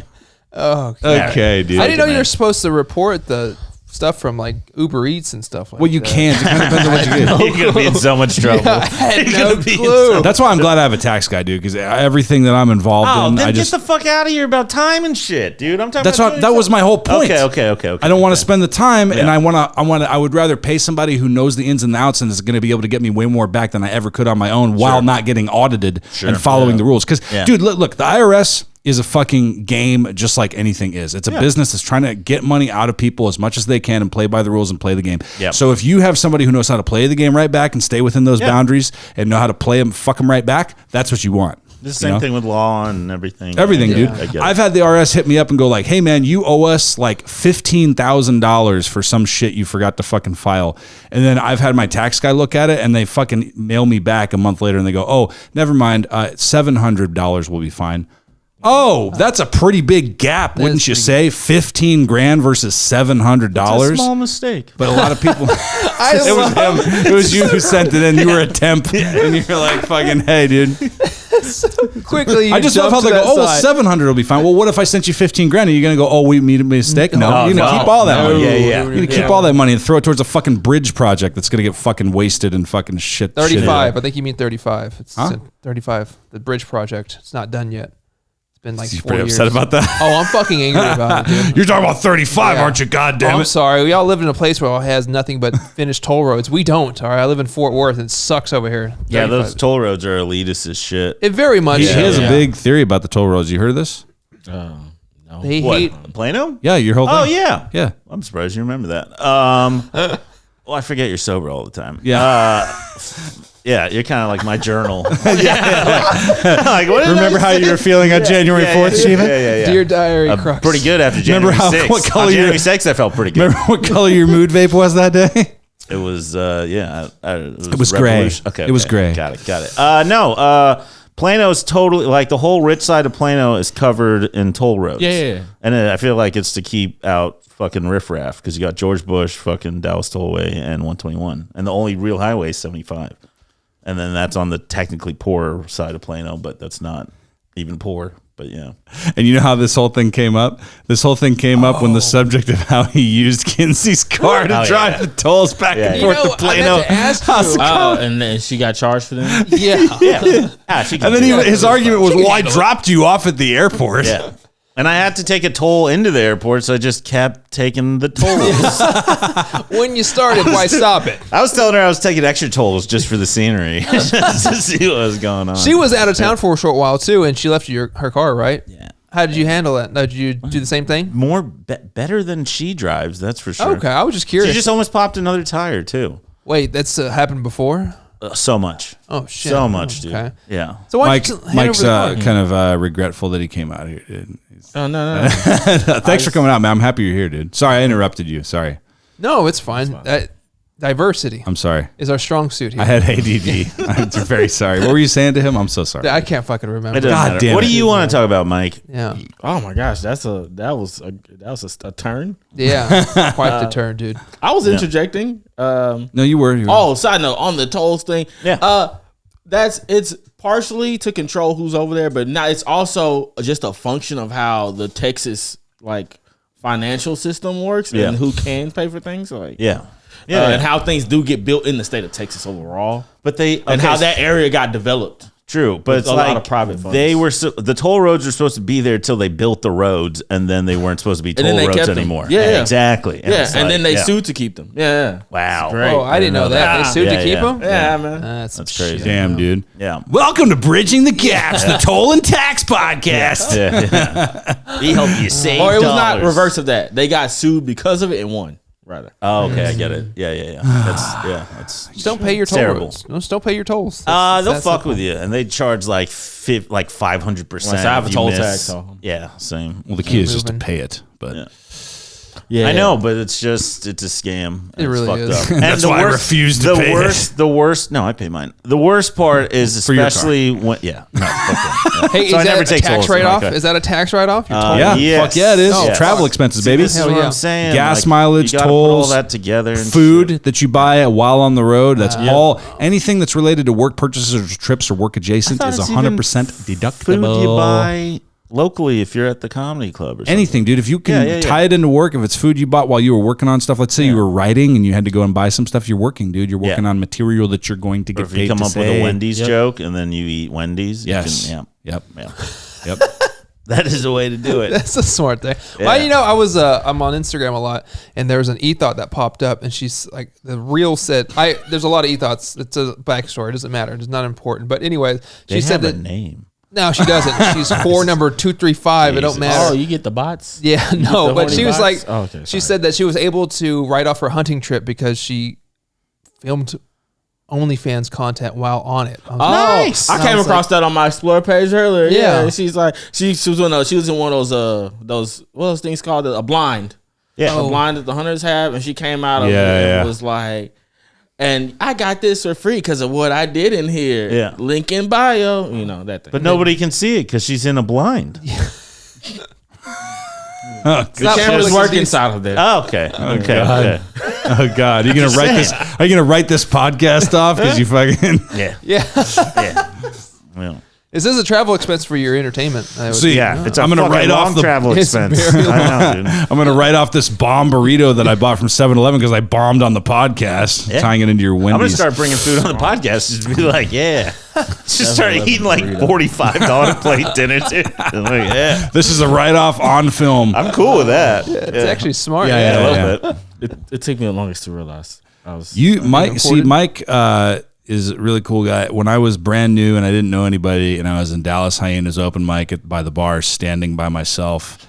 Speaker 3: Oh, okay.
Speaker 5: Okay, dude.
Speaker 3: I didn't know you were supposed to report the stuff from like Uber Eats and stuff like
Speaker 5: Well, you
Speaker 3: that.
Speaker 5: can't. It kind of depends on what you get.
Speaker 1: You're gonna be in so much trouble.
Speaker 3: I had
Speaker 1: You're
Speaker 3: no
Speaker 1: gonna be in
Speaker 3: clue.
Speaker 5: That's why I'm glad I have a tax guy, dude, because everything that I'm involved
Speaker 1: Oh,
Speaker 5: in,
Speaker 1: then
Speaker 5: I
Speaker 1: get
Speaker 5: just.
Speaker 1: the fuck out of here about time and shit, dude. I'm talking.
Speaker 5: That's
Speaker 1: about
Speaker 5: what. That was my whole point.
Speaker 1: Okay.
Speaker 5: I don't want to spend the time, and I would rather pay somebody who knows the ins and outs and is going to be able to get me way more back than I ever could on my own, while not getting audited and following the rules. Because, dude, look, the IRS is a fucking game, just like anything is. It's a business that's trying to get money out of people as much as they can and play by the rules and play the game.
Speaker 1: Yep.
Speaker 5: So if you have somebody who knows how to play the game right back and stay within those boundaries and know how to play them, fuck them right back, that's what you want.
Speaker 1: The same thing with law and everything.
Speaker 5: Everything,
Speaker 1: I
Speaker 5: dude.
Speaker 1: get it.
Speaker 5: I've had the IRS hit me up and go like, "Hey, man, you owe us like $15,000 for some shit you forgot to fucking file." And then I've had my tax guy look at it, and they fucking mail me back a month later, and they go, "Oh, never mind. $700 will be fine." Oh, that's a pretty big gap, wouldn't you say? 15 grand versus $700.
Speaker 1: It's a small mistake.
Speaker 5: But a lot of people, it was him. It was you who sent it in. You were a temp, and you're like, "Fucking hey, dude."
Speaker 3: Quickly,
Speaker 5: I just love how they go, "Oh, well, 700 will be fine." Well, what if I sent you 15 grand? Are you gonna go, "Oh, we made a mistake"? No, you're gonna keep all that money.
Speaker 1: Yeah.
Speaker 5: You're gonna keep all that money and throw it towards a fucking bridge project that's gonna get fucking wasted and fucking shit.
Speaker 3: 35. I think you mean 35. It's
Speaker 5: Huh?
Speaker 3: 35. The bridge project. It's not done yet. It's been like
Speaker 5: You're
Speaker 3: 4
Speaker 5: pretty
Speaker 3: years.
Speaker 5: upset about that.
Speaker 3: Oh, I'm fucking angry about it, dude.
Speaker 5: You're talking about 35,
Speaker 3: Yeah.
Speaker 5: aren't you? God
Speaker 3: Oh,
Speaker 5: damn
Speaker 3: I'm
Speaker 5: it!
Speaker 3: sorry. We all live in a place where it has nothing but finished toll roads. We don't. All right. I live in Fort Worth. And it sucks over here.
Speaker 1: Yeah,
Speaker 3: 35.
Speaker 1: those toll roads are elitist as shit.
Speaker 3: It very much.
Speaker 5: He
Speaker 3: is.
Speaker 5: has a big theory about the toll roads. You heard of this?
Speaker 2: No.
Speaker 3: They
Speaker 1: What?
Speaker 3: hate.
Speaker 1: Plano?
Speaker 5: Yeah, your whole thing.
Speaker 1: Oh yeah.
Speaker 5: Yeah.
Speaker 1: I'm surprised you remember that. Well, I forget you're sober all the time.
Speaker 5: Yeah.
Speaker 1: Yeah, you're kind of like my journal. Like, what did
Speaker 5: Remember
Speaker 1: I
Speaker 5: how
Speaker 1: say?
Speaker 5: you were feeling on January 4th, Shiva?
Speaker 1: Yeah.
Speaker 3: Dear Diary, Crux.
Speaker 1: Pretty good after
Speaker 5: Remember
Speaker 1: January 6th.
Speaker 5: what color
Speaker 1: On January
Speaker 5: your-
Speaker 1: 6th, I felt pretty good.
Speaker 5: Remember what color your mood vape was that day?
Speaker 1: It was it
Speaker 5: was gray.
Speaker 1: Okay,
Speaker 5: it was gray.
Speaker 1: Got it. No, Plano's totally like the whole rich side of Plano is covered in toll roads.
Speaker 2: Yeah.
Speaker 1: And I feel like it's to keep out fucking riffraff because you got George Bush, fucking Dallas Tollway, and 121, and the only real highway is 75, and then that's on the technically poorer side of Plano, but that's not even poor. But yeah.
Speaker 5: And you know how this whole thing came up? This whole thing came up when the subject of how he used Kinsey's car to drive the tolls back and forth to Plano.
Speaker 2: And then she got charged for them?
Speaker 1: Yeah.
Speaker 5: And then his argument was, well, I dropped you off at the airport.
Speaker 1: Yeah. And I had to take a toll into the airport, so I just kept taking the tolls.
Speaker 3: When you started, why stop it?
Speaker 1: I was telling her I was taking extra tolls just for the scenery, just to see what was going on.
Speaker 3: She was out of town for a short while, too, and she left you her car, right?
Speaker 1: Yeah.
Speaker 3: How did you handle it? Did you do the same thing?
Speaker 1: Better than she drives, that's for sure.
Speaker 3: Okay, I was just curious.
Speaker 1: She just almost popped another tire, too.
Speaker 3: Wait, that's happened before?
Speaker 1: So much.
Speaker 3: Oh, shit.
Speaker 1: So much, dude.
Speaker 3: Okay.
Speaker 1: Yeah.
Speaker 3: So why
Speaker 5: Mike's kind of regretful that he came out here, dude.
Speaker 2: Oh, no.
Speaker 5: Thanks for coming out, man. I'm happy you're here, dude. Sorry, I interrupted you. Sorry.
Speaker 3: No, it's fine. Diversity
Speaker 5: I'm sorry.
Speaker 3: is our strong suit here.
Speaker 5: I had ADD. I'm very sorry. What were you saying to him? I'm so sorry.
Speaker 3: I can't fucking remember.
Speaker 1: God damn. What do you want to talk about, Mike?
Speaker 3: Yeah.
Speaker 2: Oh my gosh, that was a turn.
Speaker 3: Yeah. Quite the turn, dude.
Speaker 2: I was interjecting.
Speaker 5: No, you were.
Speaker 2: Oh, side note on the tolls thing.
Speaker 1: Yeah.
Speaker 2: It's partially to control who's over there, but now it's also just a function of how the Texas financial system works and who can pay for things. And how things do get built in the state of Texas overall.
Speaker 1: But
Speaker 2: how that area got developed.
Speaker 1: True, but it's
Speaker 2: a lot of private funds.
Speaker 1: They were the toll roads were supposed to be there till they built the roads, and then they weren't supposed to be toll roads anymore.
Speaker 2: Yeah,
Speaker 1: exactly.
Speaker 2: And then they sued to keep them. Yeah.
Speaker 1: Wow.
Speaker 3: Oh, I didn't know that. They sued to keep them?
Speaker 2: Yeah, man.
Speaker 3: That's
Speaker 1: crazy.
Speaker 3: shit.
Speaker 5: Damn, dude.
Speaker 1: Yeah.
Speaker 5: Welcome to Bridging the Gaps, the Toll and Tax Podcast.
Speaker 1: Yeah. We help you save
Speaker 2: Or it was
Speaker 1: dollars.
Speaker 2: not reverse of that. They got sued because of it and won. Rather.
Speaker 1: Oh, okay, I get it. Yeah. That's
Speaker 3: Just don't pay your toll
Speaker 1: terrible.
Speaker 3: roads. Just don't pay your tolls.
Speaker 1: They'll fuck with you, and they charge like 500%.
Speaker 2: I have a toll tax. So.
Speaker 1: Yeah, same.
Speaker 5: Well, the key is just to pay it, but
Speaker 2: Yeah,
Speaker 1: I know, but it's a scam.
Speaker 3: It really
Speaker 1: fucked
Speaker 3: is.
Speaker 1: up. And
Speaker 5: That's why I refuse to pay it.
Speaker 1: The worst. No, I pay mine. The worst part is especially when. Yeah. No. Okay.
Speaker 3: Hey,
Speaker 1: So I
Speaker 3: is
Speaker 1: never
Speaker 3: that a
Speaker 1: take
Speaker 3: tax
Speaker 1: tolls.
Speaker 3: write-off?
Speaker 1: Okay.
Speaker 3: Is that a tax write-off? Your toll?
Speaker 5: yeah,
Speaker 1: Yes.
Speaker 5: fuck yeah, it is.
Speaker 1: Oh,
Speaker 5: Travel
Speaker 1: fuck.
Speaker 5: expenses,
Speaker 1: See,
Speaker 5: baby.
Speaker 1: this is what I'm saying.
Speaker 5: Gas mileage,
Speaker 1: you gotta put all
Speaker 5: tolls,
Speaker 1: that together. And
Speaker 5: food
Speaker 1: shit.
Speaker 5: that you buy while on the road. That's all. Anything that's related to work purchases or trips or work adjacent
Speaker 1: I
Speaker 5: is
Speaker 1: thought it's even
Speaker 5: 100% deductible.
Speaker 1: Food you buy locally if you're at the comedy club or something.
Speaker 5: Anything, dude. If you can tie it into work, if it's food you bought while you were working on stuff, let's say you were writing and you had to go and buy some stuff, you're working, dude. You're working on material that you're going to get
Speaker 1: Or if
Speaker 5: paid
Speaker 1: you come
Speaker 5: to
Speaker 1: up
Speaker 5: say.
Speaker 1: with a Wendy's joke and then you eat Wendy's.
Speaker 5: Yes.
Speaker 1: You can,
Speaker 5: Yep.
Speaker 1: Yep. That is a way to do it.
Speaker 3: That's a smart thing.
Speaker 1: Yeah.
Speaker 3: Well, I'm on Instagram a lot, and there was an e-thought that popped up, and she's like, the reel said, there's a lot of e-thoughts. It's a backstory. It doesn't matter. It's not important. But anyway, she said
Speaker 1: have
Speaker 3: that.
Speaker 1: a name.
Speaker 3: No, she doesn't. She's core number 235. It don't matter.
Speaker 2: Oh, you get the bots?
Speaker 3: Yeah, no,
Speaker 2: the
Speaker 3: but
Speaker 2: horny
Speaker 3: she was
Speaker 2: bots?
Speaker 3: like,
Speaker 2: Oh, okay,
Speaker 3: she
Speaker 2: sorry.
Speaker 3: said that she was able to write off her hunting trip because she filmed OnlyFans content while on it.
Speaker 1: Nice.
Speaker 2: I came across that on my Explore page earlier.
Speaker 3: Yeah.
Speaker 2: She's like, she was in one of those what are those things called? A blind.
Speaker 1: Yeah.
Speaker 2: A blind that the hunters have, and she came out of it and was like, and I got this for free because of what I did in here.
Speaker 1: Yeah.
Speaker 2: Link in bio. You know, that thing.
Speaker 1: But nobody can see it because she's in a blind.
Speaker 2: the camera's working inside of there.
Speaker 1: Oh, okay. Okay.
Speaker 5: Oh God, are you gonna write this? Are you gonna write this podcast off because you fucking?
Speaker 1: Yeah.
Speaker 3: Yeah.
Speaker 1: Well,
Speaker 3: Is this a travel expense for your entertainment?
Speaker 5: See,
Speaker 1: it's
Speaker 5: I'm gonna
Speaker 1: fucking
Speaker 5: write off
Speaker 1: long
Speaker 5: the
Speaker 1: travel
Speaker 3: It's
Speaker 1: expense.
Speaker 3: very
Speaker 1: I know, dude.
Speaker 5: I'm gonna write off this bomb burrito that I bought from 7-Eleven because I bombed on the podcast,
Speaker 1: Yeah.
Speaker 5: tying it into your
Speaker 1: I'm gonna
Speaker 5: Wendy's.
Speaker 1: start bringing food on the podcast. Just be like, just start eating like $45 plate dinner too. I'm like, yeah,
Speaker 5: This is a write-off on film.
Speaker 1: I'm cool with that.
Speaker 3: It's actually smart.
Speaker 5: Yeah,
Speaker 1: a
Speaker 5: yeah.
Speaker 1: little bit.
Speaker 2: It took me the longest to realize. I was
Speaker 5: Mike is a really cool guy. When I was brand new and I didn't know anybody, and I was in Dallas Hyenas open mic by the bar, standing by myself,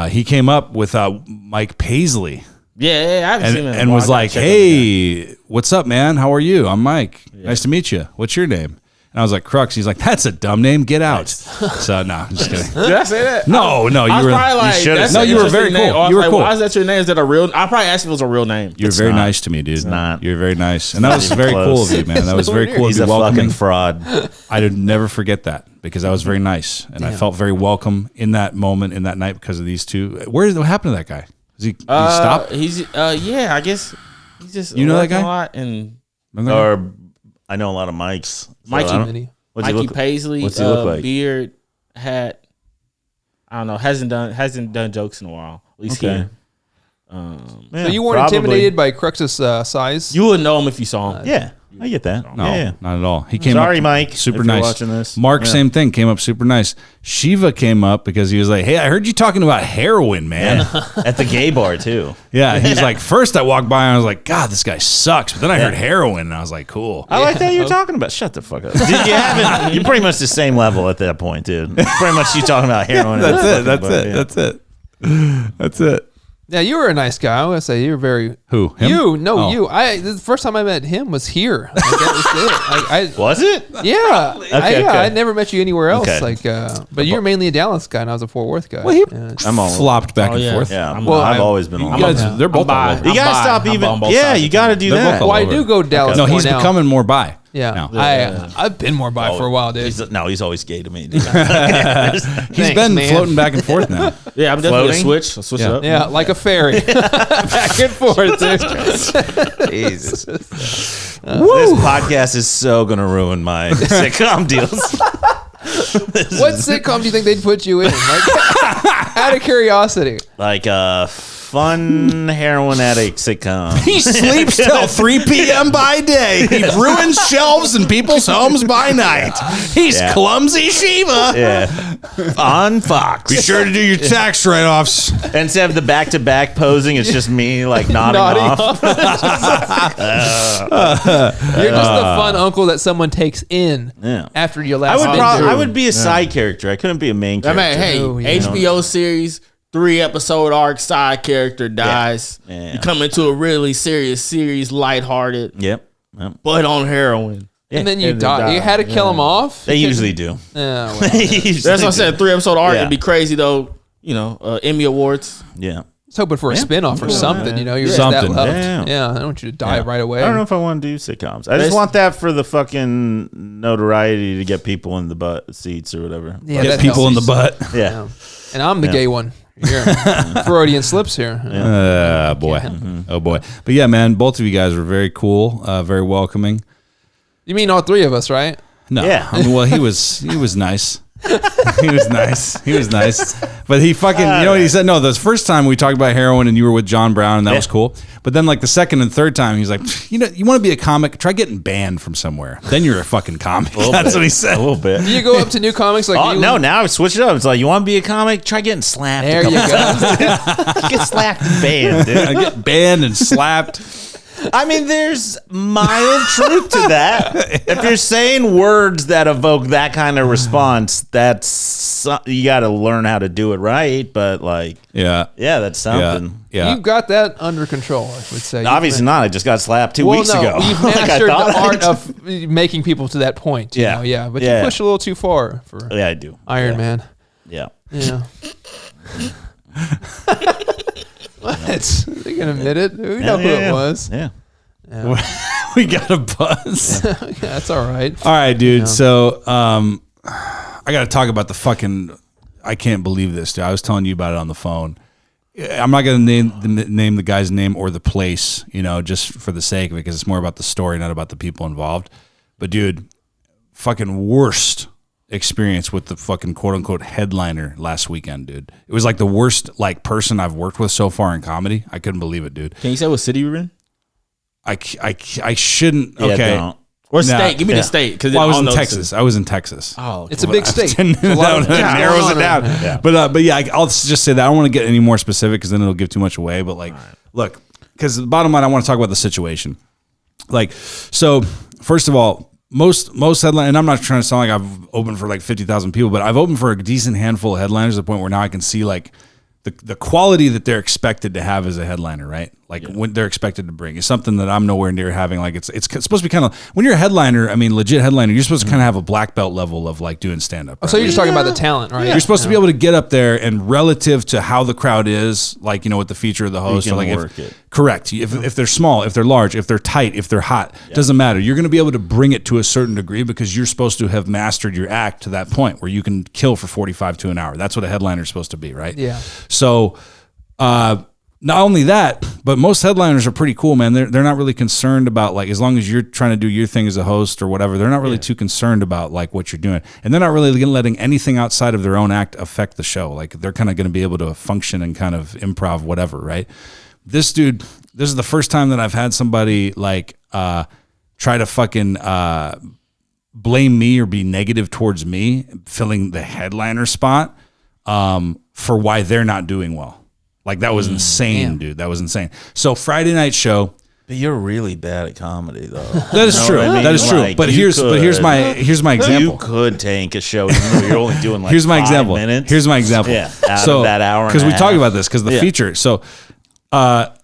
Speaker 5: he came up with Mike Paisley.
Speaker 2: Yeah, I haven't seen him.
Speaker 5: And was like, "Hey, what's up, man? How are you? I'm Mike. Nice to meet you. What's your name?" And I was like, Crux. He's like, that's a dumb name. Get out. So no, I'm just kidding.
Speaker 2: Did I say that?
Speaker 5: No, you
Speaker 2: I was
Speaker 5: were.
Speaker 2: probably like,
Speaker 1: should've
Speaker 5: No, you were very
Speaker 2: name.
Speaker 5: cool.
Speaker 2: I was
Speaker 5: You were
Speaker 2: like,
Speaker 5: cool.
Speaker 2: why is that your name? Is that a real? I probably asked if it was a real name.
Speaker 5: You're very nice to me, dude. It's
Speaker 1: not.
Speaker 5: You're very nice, and that was very cool of you, man. That was very cool of
Speaker 1: He's
Speaker 5: you.
Speaker 1: a
Speaker 5: Welcoming.
Speaker 1: fucking fraud.
Speaker 5: I would never forget that because I was very nice, and I felt very welcome in that moment, in that night, because of these two. What happened to that guy? Did he stop?
Speaker 2: He's yeah, I guess he's just
Speaker 5: You know that
Speaker 2: working
Speaker 5: guy?
Speaker 2: a lot and
Speaker 1: Or I know a lot of Mikes. So
Speaker 2: Mikey.
Speaker 1: I don't-
Speaker 3: Mini.
Speaker 1: what's he
Speaker 2: Mikey
Speaker 1: look-
Speaker 2: Paisley,
Speaker 1: what's he look like?
Speaker 2: beard, hat. I don't know. Hasn't done jokes in a while. At least
Speaker 1: Okay.
Speaker 2: here.
Speaker 1: Yeah,
Speaker 3: So you weren't
Speaker 1: probably.
Speaker 3: intimidated by Crux's size?
Speaker 2: You would know him if you saw him.
Speaker 1: Yeah, I get that.
Speaker 5: No,
Speaker 1: yeah.
Speaker 5: not at all. He came
Speaker 1: Sorry,
Speaker 5: up
Speaker 1: Mike,
Speaker 5: super
Speaker 1: if you're
Speaker 5: nice.
Speaker 1: watching this.
Speaker 5: Marc,
Speaker 1: Yeah.
Speaker 5: same thing, came up super nice. Shiva came up because he was like, "Hey, I heard you talking about heroin, man."
Speaker 1: At the gay bar too.
Speaker 5: Yeah, he's like, first I walked by and I was like, God, this guy sucks. But then I heard heroin and I was like, cool.
Speaker 1: I like that you're talking about. Shut the fuck up. Dude, you're pretty much the same level at that point, dude. Pretty much you talking about heroin.
Speaker 5: That's
Speaker 1: at
Speaker 5: it.
Speaker 1: the
Speaker 5: That's
Speaker 1: fucking bar,
Speaker 5: it.
Speaker 1: yeah.
Speaker 5: That's it. That's it.
Speaker 3: Yeah, you were a nice guy. I was gonna say you were very.
Speaker 5: Who? Him?
Speaker 3: You? No,
Speaker 5: Oh.
Speaker 3: you. The first time I met him was here. Like, that was it.
Speaker 1: Was it?
Speaker 3: Yeah,
Speaker 1: Okay.
Speaker 3: I never met you anywhere else.
Speaker 1: Okay.
Speaker 3: Like, but you're mainly a Dallas guy, and I was a Fort Worth guy.
Speaker 5: Well, he
Speaker 3: Yeah.
Speaker 1: I'm all.
Speaker 5: flopped back
Speaker 2: Oh,
Speaker 5: and
Speaker 2: yeah.
Speaker 5: forth.
Speaker 1: Yeah,
Speaker 2: Well,
Speaker 1: I've
Speaker 3: I-
Speaker 1: always been
Speaker 5: You
Speaker 1: on.
Speaker 5: guys,
Speaker 3: Yeah.
Speaker 5: they're both all over.
Speaker 1: You gotta stop
Speaker 2: I'm
Speaker 1: even.
Speaker 2: on both
Speaker 1: Yeah,
Speaker 2: sides
Speaker 1: you
Speaker 2: of
Speaker 1: gotta
Speaker 2: town.
Speaker 1: do
Speaker 5: They're
Speaker 1: that.
Speaker 5: both all
Speaker 3: Well, I
Speaker 5: over.
Speaker 3: do go Dallas.
Speaker 5: No,
Speaker 3: more
Speaker 5: he's
Speaker 3: now.
Speaker 5: becoming more bi.
Speaker 3: Yeah,
Speaker 5: now.
Speaker 3: I've been more bi for a while, dude.
Speaker 1: He's always gay to me. Dude.
Speaker 5: He's
Speaker 3: Thanks,
Speaker 5: been
Speaker 3: man.
Speaker 5: floating back and forth now.
Speaker 2: Yeah, I'm definitely
Speaker 1: Floating?
Speaker 2: a switch. I'll switch it up.
Speaker 3: Yeah, like a ferry, back and forth, dude.
Speaker 1: Jesus. This podcast is so gonna ruin my sitcom deals.
Speaker 3: What sitcom do you think they'd put you in? Like, out of curiosity.
Speaker 1: Like a fun heroin addict sitcom.
Speaker 5: He sleeps till 3 p.m. by day. He ruins shelves in people's homes by night. He's
Speaker 1: Yeah.
Speaker 5: Clumsy Shiva.
Speaker 1: Yeah. On Fox.
Speaker 5: Be sure to do your tax write-offs.
Speaker 1: And instead of the back-to-back posing, it's just me like nodding off.
Speaker 3: You're just the fun uncle that someone takes in
Speaker 1: Yeah.
Speaker 3: after your
Speaker 1: I
Speaker 3: last.
Speaker 1: would
Speaker 3: visit.
Speaker 1: I would be a side character. I couldn't be a main
Speaker 2: I
Speaker 1: character.
Speaker 2: mean, hey,
Speaker 3: Oh, yeah.
Speaker 2: HBO series, 3-episode arc, side character dies.
Speaker 1: Yeah.
Speaker 2: You come into a really serious series, lighthearted,
Speaker 1: Yep.
Speaker 2: but on heroin.
Speaker 3: and then you
Speaker 2: and then
Speaker 3: die.
Speaker 2: die.
Speaker 3: You had to kill him off.
Speaker 1: They usually do.
Speaker 3: Yeah, well,
Speaker 2: That's what I said. 3-episode arc,
Speaker 1: Yeah.
Speaker 2: it'd be crazy though. You know, Emmy Awards.
Speaker 1: Yeah.
Speaker 3: I was hoping for a spinoff or something. You know, you're
Speaker 5: Something.
Speaker 3: just that loved.
Speaker 1: Yeah.
Speaker 3: Yeah, I don't want you to die right away.
Speaker 1: I don't know if I want to do sitcoms. I just want that for the fucking notoriety to get people in the butt seats or whatever.
Speaker 3: Yeah,
Speaker 5: Get
Speaker 3: that
Speaker 5: people in the
Speaker 3: helps.
Speaker 5: butt.
Speaker 1: Yeah.
Speaker 3: Yeah. And I'm the gay one. Here. Freudian slips here.
Speaker 5: Boy. Oh, boy. But yeah, man, both of you guys were very cool, very welcoming.
Speaker 3: You mean all three of us, right?
Speaker 5: No.
Speaker 1: Yeah.
Speaker 5: I mean, well, he was nice. He was nice. He was nice. But he fucking, you know what he said? No, the first time we talked about heroin and you were with John Brown and that was cool. But then like the second and third time, he's like, you know, you want to be a comic? Try getting banned from somewhere. Then you're a fucking comic. That's what he said.
Speaker 1: A little bit.
Speaker 3: Do you go up to new comics like
Speaker 1: Oh,
Speaker 3: you?
Speaker 1: no, now I switch it up. It's like, you want to be a comic? Try getting slapped.
Speaker 3: There you go.
Speaker 1: Get slapped and banned, dude.
Speaker 5: I get banned and slapped.
Speaker 1: I mean, there's mild truth to that. If you're saying words that evoke that kind of response, that's you got to learn how to do it right. But like,
Speaker 5: Yeah.
Speaker 1: that's something.
Speaker 5: Yeah.
Speaker 3: You've got that under control, I would say.
Speaker 1: Obviously not. I just got slapped 2
Speaker 3: Well,
Speaker 1: weeks
Speaker 3: no,
Speaker 1: ago.
Speaker 3: you've
Speaker 1: Like I
Speaker 3: mastered
Speaker 1: thought
Speaker 3: the
Speaker 1: I
Speaker 3: art
Speaker 1: did.
Speaker 3: of making people to that point. You
Speaker 1: Yeah.
Speaker 3: know? Yeah. But
Speaker 1: Yeah.
Speaker 3: you push a little too far for
Speaker 1: Yeah, I do.
Speaker 3: Iron
Speaker 1: Yeah.
Speaker 3: Man.
Speaker 1: Yeah.
Speaker 3: Yeah. What? They can admit it. We know who it was.
Speaker 1: Yeah.
Speaker 5: We got a buzz.
Speaker 3: Yeah, that's all right.
Speaker 5: All right, dude. So, I got to talk about the fucking. I can't believe this, dude. I was telling you about it on the phone. I'm not going to name the guy's name or the place, you know, just for the sake of it, because it's more about the story, not about the people involved. But, dude, fucking worst experience with the fucking quote unquote headliner last weekend, dude. It was like the worst like person I've worked with so far in comedy. I couldn't believe it, dude.
Speaker 2: Can you say what city you're in?
Speaker 5: I shouldn't.
Speaker 1: Yeah,
Speaker 5: Okay.
Speaker 1: don't.
Speaker 2: Or
Speaker 5: Nah,
Speaker 2: state? Give me
Speaker 1: yeah.
Speaker 2: the state. Because
Speaker 5: Well, I was in Texas. I was in Texas.
Speaker 2: Oh,
Speaker 3: It's a big state.
Speaker 5: That narrows it down.
Speaker 1: Yeah.
Speaker 5: But yeah, I'll just say that I don't want to get any more specific because then it'll give too much away. But like, look, because the bottom line, I want to talk about the situation. Like, so first of all, most headline, and I'm not trying to sound like I've opened for like 50,000 people, but I've opened for a decent handful of headliners to the point where now I can see like the quality that they're expected to have as a headliner, right? like when they're expected to bring. It's something that I'm nowhere near having. Like it's supposed to be kind of, when you're a headliner, I mean, legit headliner, you're supposed to kind of have a black belt level of like doing stand up. Right?
Speaker 3: So you're just talking about the talent, right?
Speaker 5: You're supposed to be able to get up there and relative to how the crowd is, like, you know, with the feature of the host, or like correct. If they're small, if they're large, if they're tight, if they're hot, doesn't matter. You're going to be able to bring it to a certain degree because you're supposed to have mastered your act to that point where you can kill for 45 to an hour. That's what a headliner is supposed to be, right?
Speaker 3: Yeah.
Speaker 5: So, not only that, but most headliners are pretty cool, man. They're not really concerned about, like, as long as you're trying to do your thing as a host or whatever, they're not really too concerned about like what you're doing. And they're not really letting anything outside of their own act affect the show. Like they're kind of going to be able to function and kind of improv whatever, right? This dude, this is the first time that I've had somebody like try to fucking blame me or be negative towards me filling the headliner spot for why they're not doing well. Like that was insane, dude. That was insane. So Friday night show.
Speaker 1: But you're really bad at comedy, though.
Speaker 5: That is true. I mean? That is true. Like, but here's my example.
Speaker 1: You could tank a show, even though you're only doing like
Speaker 5: here's my
Speaker 1: 5
Speaker 5: example.
Speaker 1: minutes.
Speaker 5: Here's my example.
Speaker 1: Yeah, out of that hour.
Speaker 5: Because we talked about this because the feature. So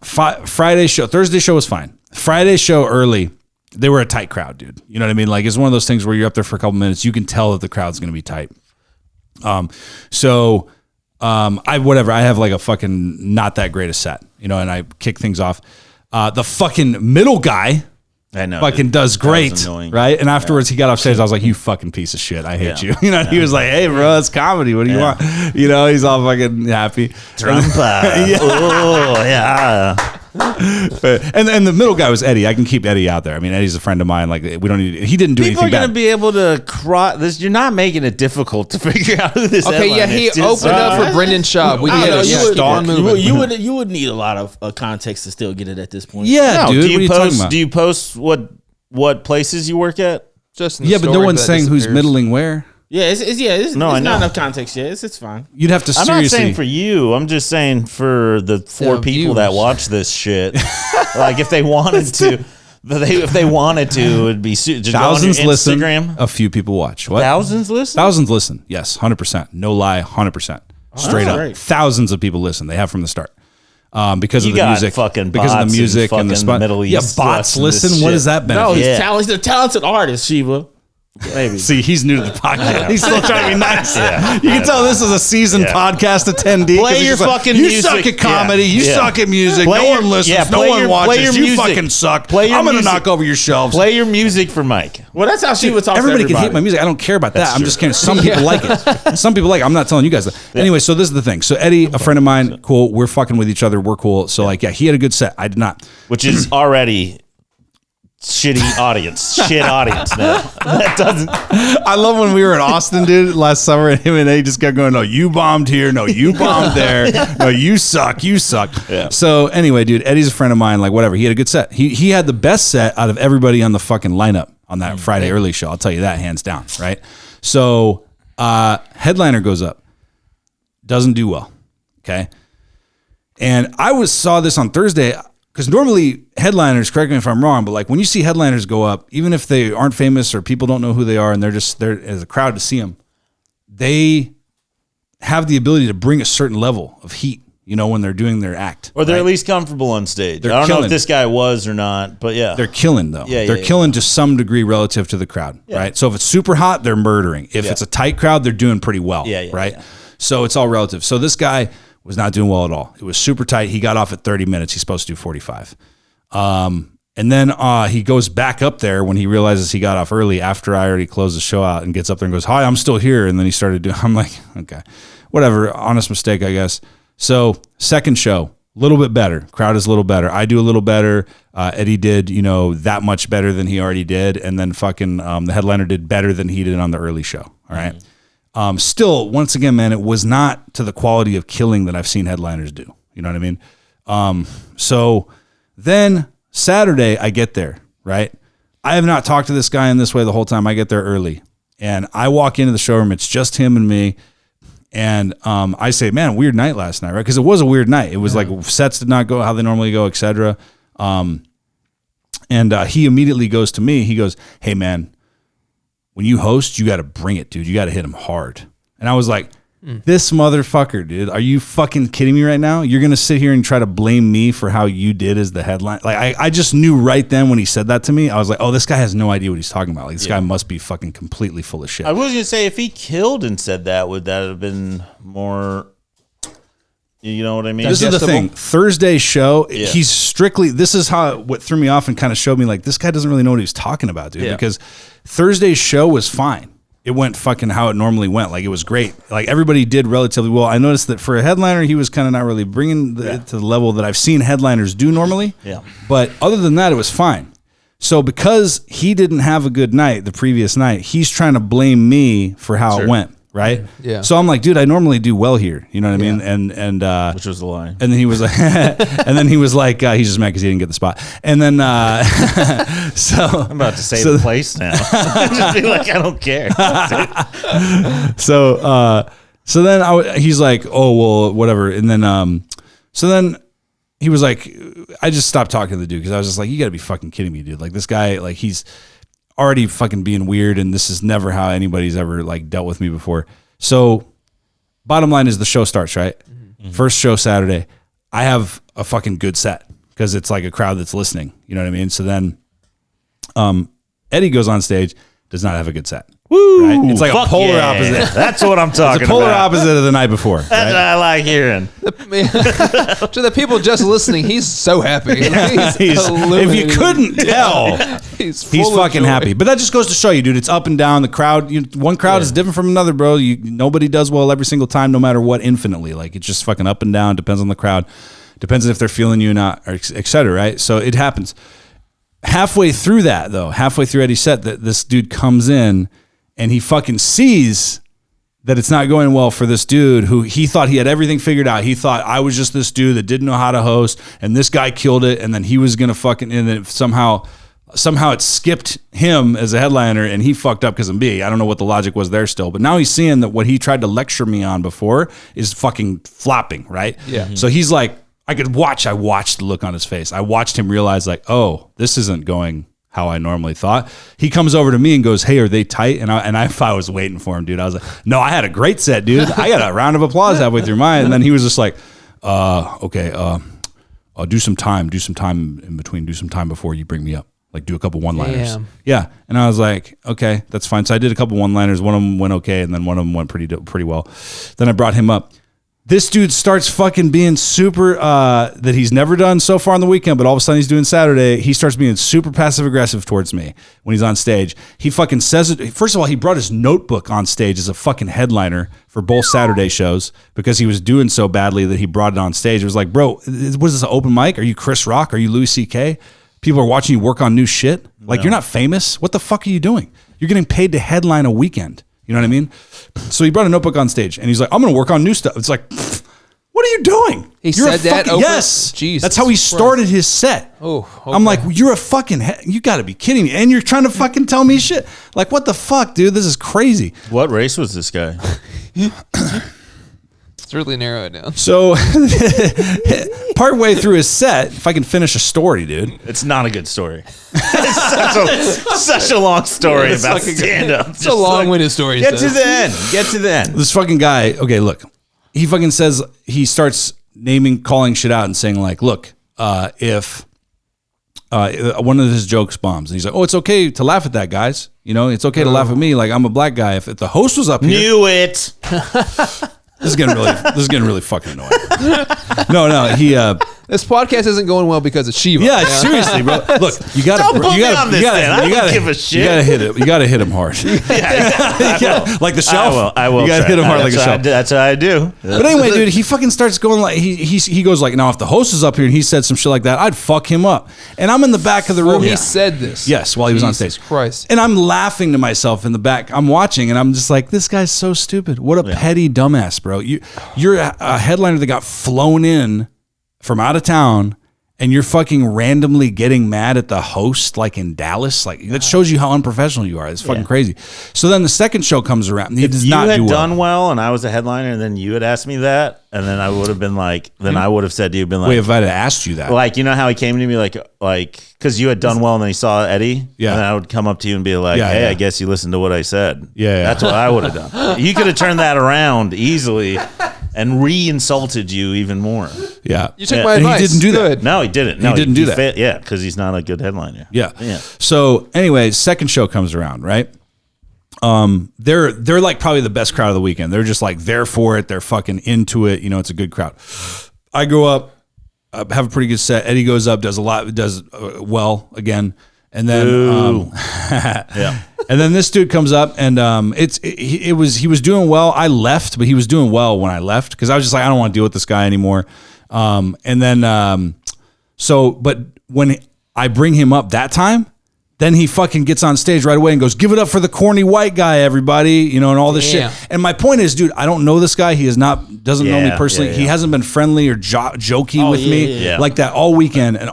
Speaker 5: Friday show, Thursday show was fine. Friday show early. They were a tight crowd, dude. You know what I mean? Like it's one of those things where you're up there for a couple minutes. You can tell that the crowd's going to be tight. I have like a fucking not that great a set, you know, and I kick things off. The fucking middle guy,
Speaker 1: I know,
Speaker 5: fucking does great, right? And afterwards he got off stage. I was like, you fucking piece of shit. I hate you. You know, he was like, hey, bro, it's comedy. What do you want? You know, he's all fucking happy.
Speaker 1: Trump. Oh, yeah.
Speaker 5: And the middle guy was Eddie. I can keep Eddie out there. I mean, Eddie's a friend of mine. Like we don't need. He didn't do anything bad.
Speaker 1: People are gonna be able to cross this. You're not making it difficult to figure out who this.
Speaker 3: Okay, yeah, he opened up for Brendan Schaub. We get it.
Speaker 2: You would need a lot of context to still get it at this point.
Speaker 5: Yeah, dude. What are you talking about?
Speaker 1: Do you post what places you work at?
Speaker 3: Just in the
Speaker 5: but no one's saying who's middling where.
Speaker 2: Yeah, it's not enough context yet. It's fine.
Speaker 5: You'd have to seriously.
Speaker 1: I'm not saying for you. I'm just saying for the 4 people that watch this shit. Like if they wanted to, it'd be just
Speaker 5: thousands
Speaker 1: go on your Instagram.
Speaker 5: Listen. A few people watch. What?
Speaker 1: Thousands listen.
Speaker 5: Thousands listen. Yes, 100%. No lie, 100%. Straight up.
Speaker 2: Great.
Speaker 5: Thousands of people listen. They have from the start. Because of the music,
Speaker 1: because
Speaker 5: of the music and the spot.
Speaker 1: Middle East.
Speaker 5: Yeah, bots listen. What does that benefit?
Speaker 2: No, he's a talented artist, Shiva. Maybe.
Speaker 5: See, he's new to the podcast. He's still trying to be nice. You can tell this is a seasoned podcast attendee.
Speaker 1: Play your fucking
Speaker 5: music.
Speaker 1: You
Speaker 5: suck at comedy. You suck at music. No one listens. No one watches. You fucking suck. I'm going to knock over your shelves.
Speaker 1: Play your music for Mike.
Speaker 2: Well, that's how Shiva talks.
Speaker 5: Everybody can hate my music. I don't care about that. I'm just kidding. Some people like it. Some people like it. I'm not telling you guys that. Anyway, so this is the thing. So Eddie, a friend of mine, cool. We're fucking with each other. We're cool. So like, yeah, he had a good set. I did not.
Speaker 1: Which is already shitty audience. Shit audience now. That doesn't.
Speaker 5: I love when we were in Austin, dude, last summer, and him and Eddie just kept going, no, you bombed here. No, you bombed there. No, you suck. You suck. Yeah. So anyway, dude, Eddie's a friend of mine. Like whatever. He had a good set. He had the best set out of everybody on the fucking lineup on that Friday early show. I'll tell you that hands down. Right. So headliner goes up. Doesn't do well. Okay. And I saw this on Thursday. Because normally headliners, correct me if I'm wrong, but like when you see headliners go up, even if they aren't famous or people don't know who they are and they're there as a crowd to see them, they have the ability to bring a certain level of heat, you know, when they're doing their act.
Speaker 1: Or they're at least comfortable on stage. I don't know if this guy was or not, but yeah.
Speaker 5: They're killing though. They're killing to some degree relative to the crowd, right? So if it's super hot, they're murdering. If it's a tight crowd, they're doing pretty well, right? So it's all relative. So this guy was not doing well at all. It was super tight. He got off at 30 minutes. He's supposed to do 45. And then he goes back up there when he realizes he got off early after I already closed the show out and gets up there and goes, hi, I'm still here. And then he started doing, I'm like, okay, whatever. Honest mistake, I guess. So second show, a little bit better. Crowd is a little better. I do a little better. Eddie did, you know, that much better than he already did. And then fucking the headliner did better than he did on the early show. All right. Still, once again, man, it was not to the quality of killing that I've seen headliners do. You know what I mean? So then Saturday, I get there, right? I have not talked to this guy in this way the whole time. I get there early, and I walk into the showroom. It's just him and me. And I say, man, weird night last night, right? Because it was a weird night. It was like sets did not go how they normally go, etc. And he immediately goes to me. He goes, hey, man, when you host, you got to bring it, dude. You got to hit them hard. And I was like, This motherfucker, dude. Are you fucking kidding me right now? You're going to sit here and try to blame me for how you did as the headline? Like, I just knew right then when he said that to me, I was like, oh, this guy has no idea what he's talking about. Like, this guy must be fucking completely full of shit.
Speaker 1: I was going to say, if he killed and said that, would that have been more... You know what I mean?
Speaker 5: This is the thing. Thursday's show, he's strictly... This is how what threw me off and kind of showed me, like, this guy doesn't really know what he's talking about, dude. Yeah. Because Thursday's show was fine. It went fucking how it normally went. Like, it was great. Like, everybody did relatively well. I noticed that for a headliner, he was kind of not really bringing it to the level that I've seen headliners do normally. Yeah. But other than that, it was fine. So because he didn't have a good night the previous night, he's trying to blame me for how it went. Right?
Speaker 3: Yeah.
Speaker 5: So I'm like, dude, I normally do well here. You know what I mean? And
Speaker 1: which was a lie.
Speaker 5: And then he was like, he's just mad because he didn't get the spot. And then, so
Speaker 1: I'm about to say the place now. Just be like, I don't care.
Speaker 5: So then he's like, oh well, whatever. And then, so then he was like, I just stopped talking to the dude because I was just like, you got to be fucking kidding me, dude. Like, this guy, like, he's already fucking being weird, and this is never how anybody's ever like dealt with me before. So bottom line is the show starts, right? Mm-hmm. First show Saturday. I have a fucking good set because it's like a crowd that's listening. You know what I mean? So then Eddie goes on stage, does not have a good set.
Speaker 1: Woo!
Speaker 5: Right? It's like a polar opposite.
Speaker 1: That's what I'm talking about.
Speaker 5: It's a polar opposite of the night before.
Speaker 1: That's what I like hearing.
Speaker 3: To the people just listening, he's so happy.
Speaker 5: If you couldn't tell, he's fucking happy. But that just goes to show you, dude, it's up and down. The crowd, one crowd is different from another, bro. Nobody does well every single time, no matter what, infinitely. Like, it's just fucking up and down. Depends on the crowd. Depends on if they're feeling you or not, or et cetera, right? So it happens. Halfway through that, though, halfway through Eddie's set, that this dude comes in and he fucking sees that it's not going well for this dude who he thought he had everything figured out. He thought I was just this dude that didn't know how to host, and this guy killed it, and then he was going to fucking, and then somehow it skipped him as a headliner, and he fucked up because of me. I don't know what the logic was there still, but now he's seeing that what he tried to lecture me on before is fucking flopping, right?
Speaker 3: Yeah.
Speaker 5: So he's like, I watched the look on his face. I watched him realize, like, oh, this isn't going how I normally thought. He comes over to me and goes, hey, are they tight? And I was waiting for him, dude. I was like, no, I had a great set, dude. I got a round of applause halfway through mine. And then he was just like, okay, I'll do some time in between, do some time before you bring me up. Like, do a couple one-liners. Damn. Yeah. And I was like, okay, that's fine. So I did a couple one-liners. One of them went okay, and then one of them went pretty well. Then I brought him up. This dude starts fucking being super, that he's never done so far on the weekend, but all of a sudden he's doing Saturday. He starts being super passive aggressive towards me when he's on stage. He fucking says it. First of all, he brought his notebook on stage as a fucking headliner for both Saturday shows because he was doing so badly that he brought it on stage. It was like, bro, what is this, an open mic? Are you Chris Rock? Are you Louis C.K.? People are watching you work on new shit. Like, you're not famous. What the fuck are you doing? You're getting paid to headline a weekend. You know what I mean? So he brought a notebook on stage and he's like, I'm going to work on new stuff. It's like, what are you doing?
Speaker 3: You're said that?
Speaker 5: Yes.
Speaker 3: Jesus
Speaker 5: That's how he started his set.
Speaker 3: Oh, okay.
Speaker 5: I'm like, you're a fucking, you got to be kidding me. And you're trying to fucking tell me shit. Like, what the fuck, dude? This is crazy.
Speaker 1: What race was this guy?
Speaker 3: It's really narrowed down.
Speaker 5: So partway through his set, if I can finish a story, dude.
Speaker 1: It's not a good story. It's such a long story about stand-up.
Speaker 3: It's a long-winded story.
Speaker 1: Get to the end.
Speaker 5: This fucking guy, okay, look. He fucking says, he starts calling shit out and saying, like, look, if one of his jokes bombs, and he's like, oh, it's okay to laugh at that, guys. You know, it's okay to laugh at me. Like, I'm a black guy. If the host was up here.
Speaker 1: Knew it.
Speaker 5: This is getting really fucking annoying. No, he.
Speaker 3: This podcast isn't going well because of Shiva.
Speaker 5: Yeah, seriously, bro. Look, you gotta
Speaker 1: give a shit.
Speaker 5: You gotta hit it. You gotta hit him hard. Yeah, like the shelf.
Speaker 1: I will.
Speaker 5: You gotta hit him hard like a shelf.
Speaker 1: That's what I do.
Speaker 5: But anyway, dude, he fucking starts going like he goes like, now if the host is up here and he said some shit like that, I'd fuck him up. And I'm in the back of the room.
Speaker 3: He said this.
Speaker 5: Yes, while he was on stage.
Speaker 3: Christ.
Speaker 5: And I'm laughing to myself in the back. I'm watching and I'm just like, this guy's so stupid. What a petty dumbass, bro. You're a headliner that got flown in from out of town. and you're fucking randomly getting mad at the host, like in Dallas, like that shows you how unprofessional you are. It's fucking crazy. So then the second show comes around, and he does not do well.
Speaker 1: You had done well, and I was a headliner, and then you had asked me that, and then I would have been like, I would have said to you,
Speaker 5: wait, if I had asked you that,
Speaker 1: like, you know how he came to me like, because you had done well, and then he saw Eddie, and then I would come up to you and be like, hey, I guess you listened to what I said. That's what I would have done. You could have turned that around easily. And re-insulted you even more.
Speaker 3: You took my advice.
Speaker 5: He didn't do that.
Speaker 1: No, he didn't. No,
Speaker 5: he didn't do that.
Speaker 1: Because he's not a good headliner.
Speaker 5: Yeah. So anyway, second show comes around, right? They're like probably the best crowd of the weekend. They're just like there for it. They're fucking into it. You know, it's a good crowd. I go up, have a pretty good set. Eddie goes up, does well again, and then And then this dude comes up, and he was doing well. I left, but he was doing well when I left because I was just like, I don't want to deal with this guy anymore. But when I bring him up that time, then he fucking gets on stage right away and goes, "Give it up for the corny white guy, everybody," you know, and all this shit. And my point is, dude, I don't know this guy. He doesn't know me personally. He hasn't been friendly or jokey with me like that all weekend. And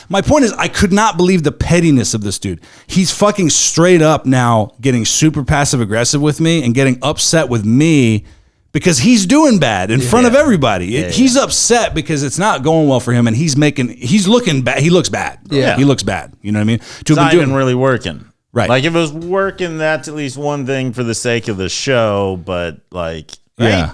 Speaker 5: my point is, I could not believe the pettiness of this dude. He's fucking straight up now getting super passive aggressive with me and getting upset with me because he's doing bad in front of everybody. He's upset because it's not going well for him, and he's looking bad. He looks bad. He looks bad. You know what I mean?
Speaker 1: It's not even really working.
Speaker 5: Right.
Speaker 1: Like if it was working, that's at least one thing for the sake of the show, but like, right?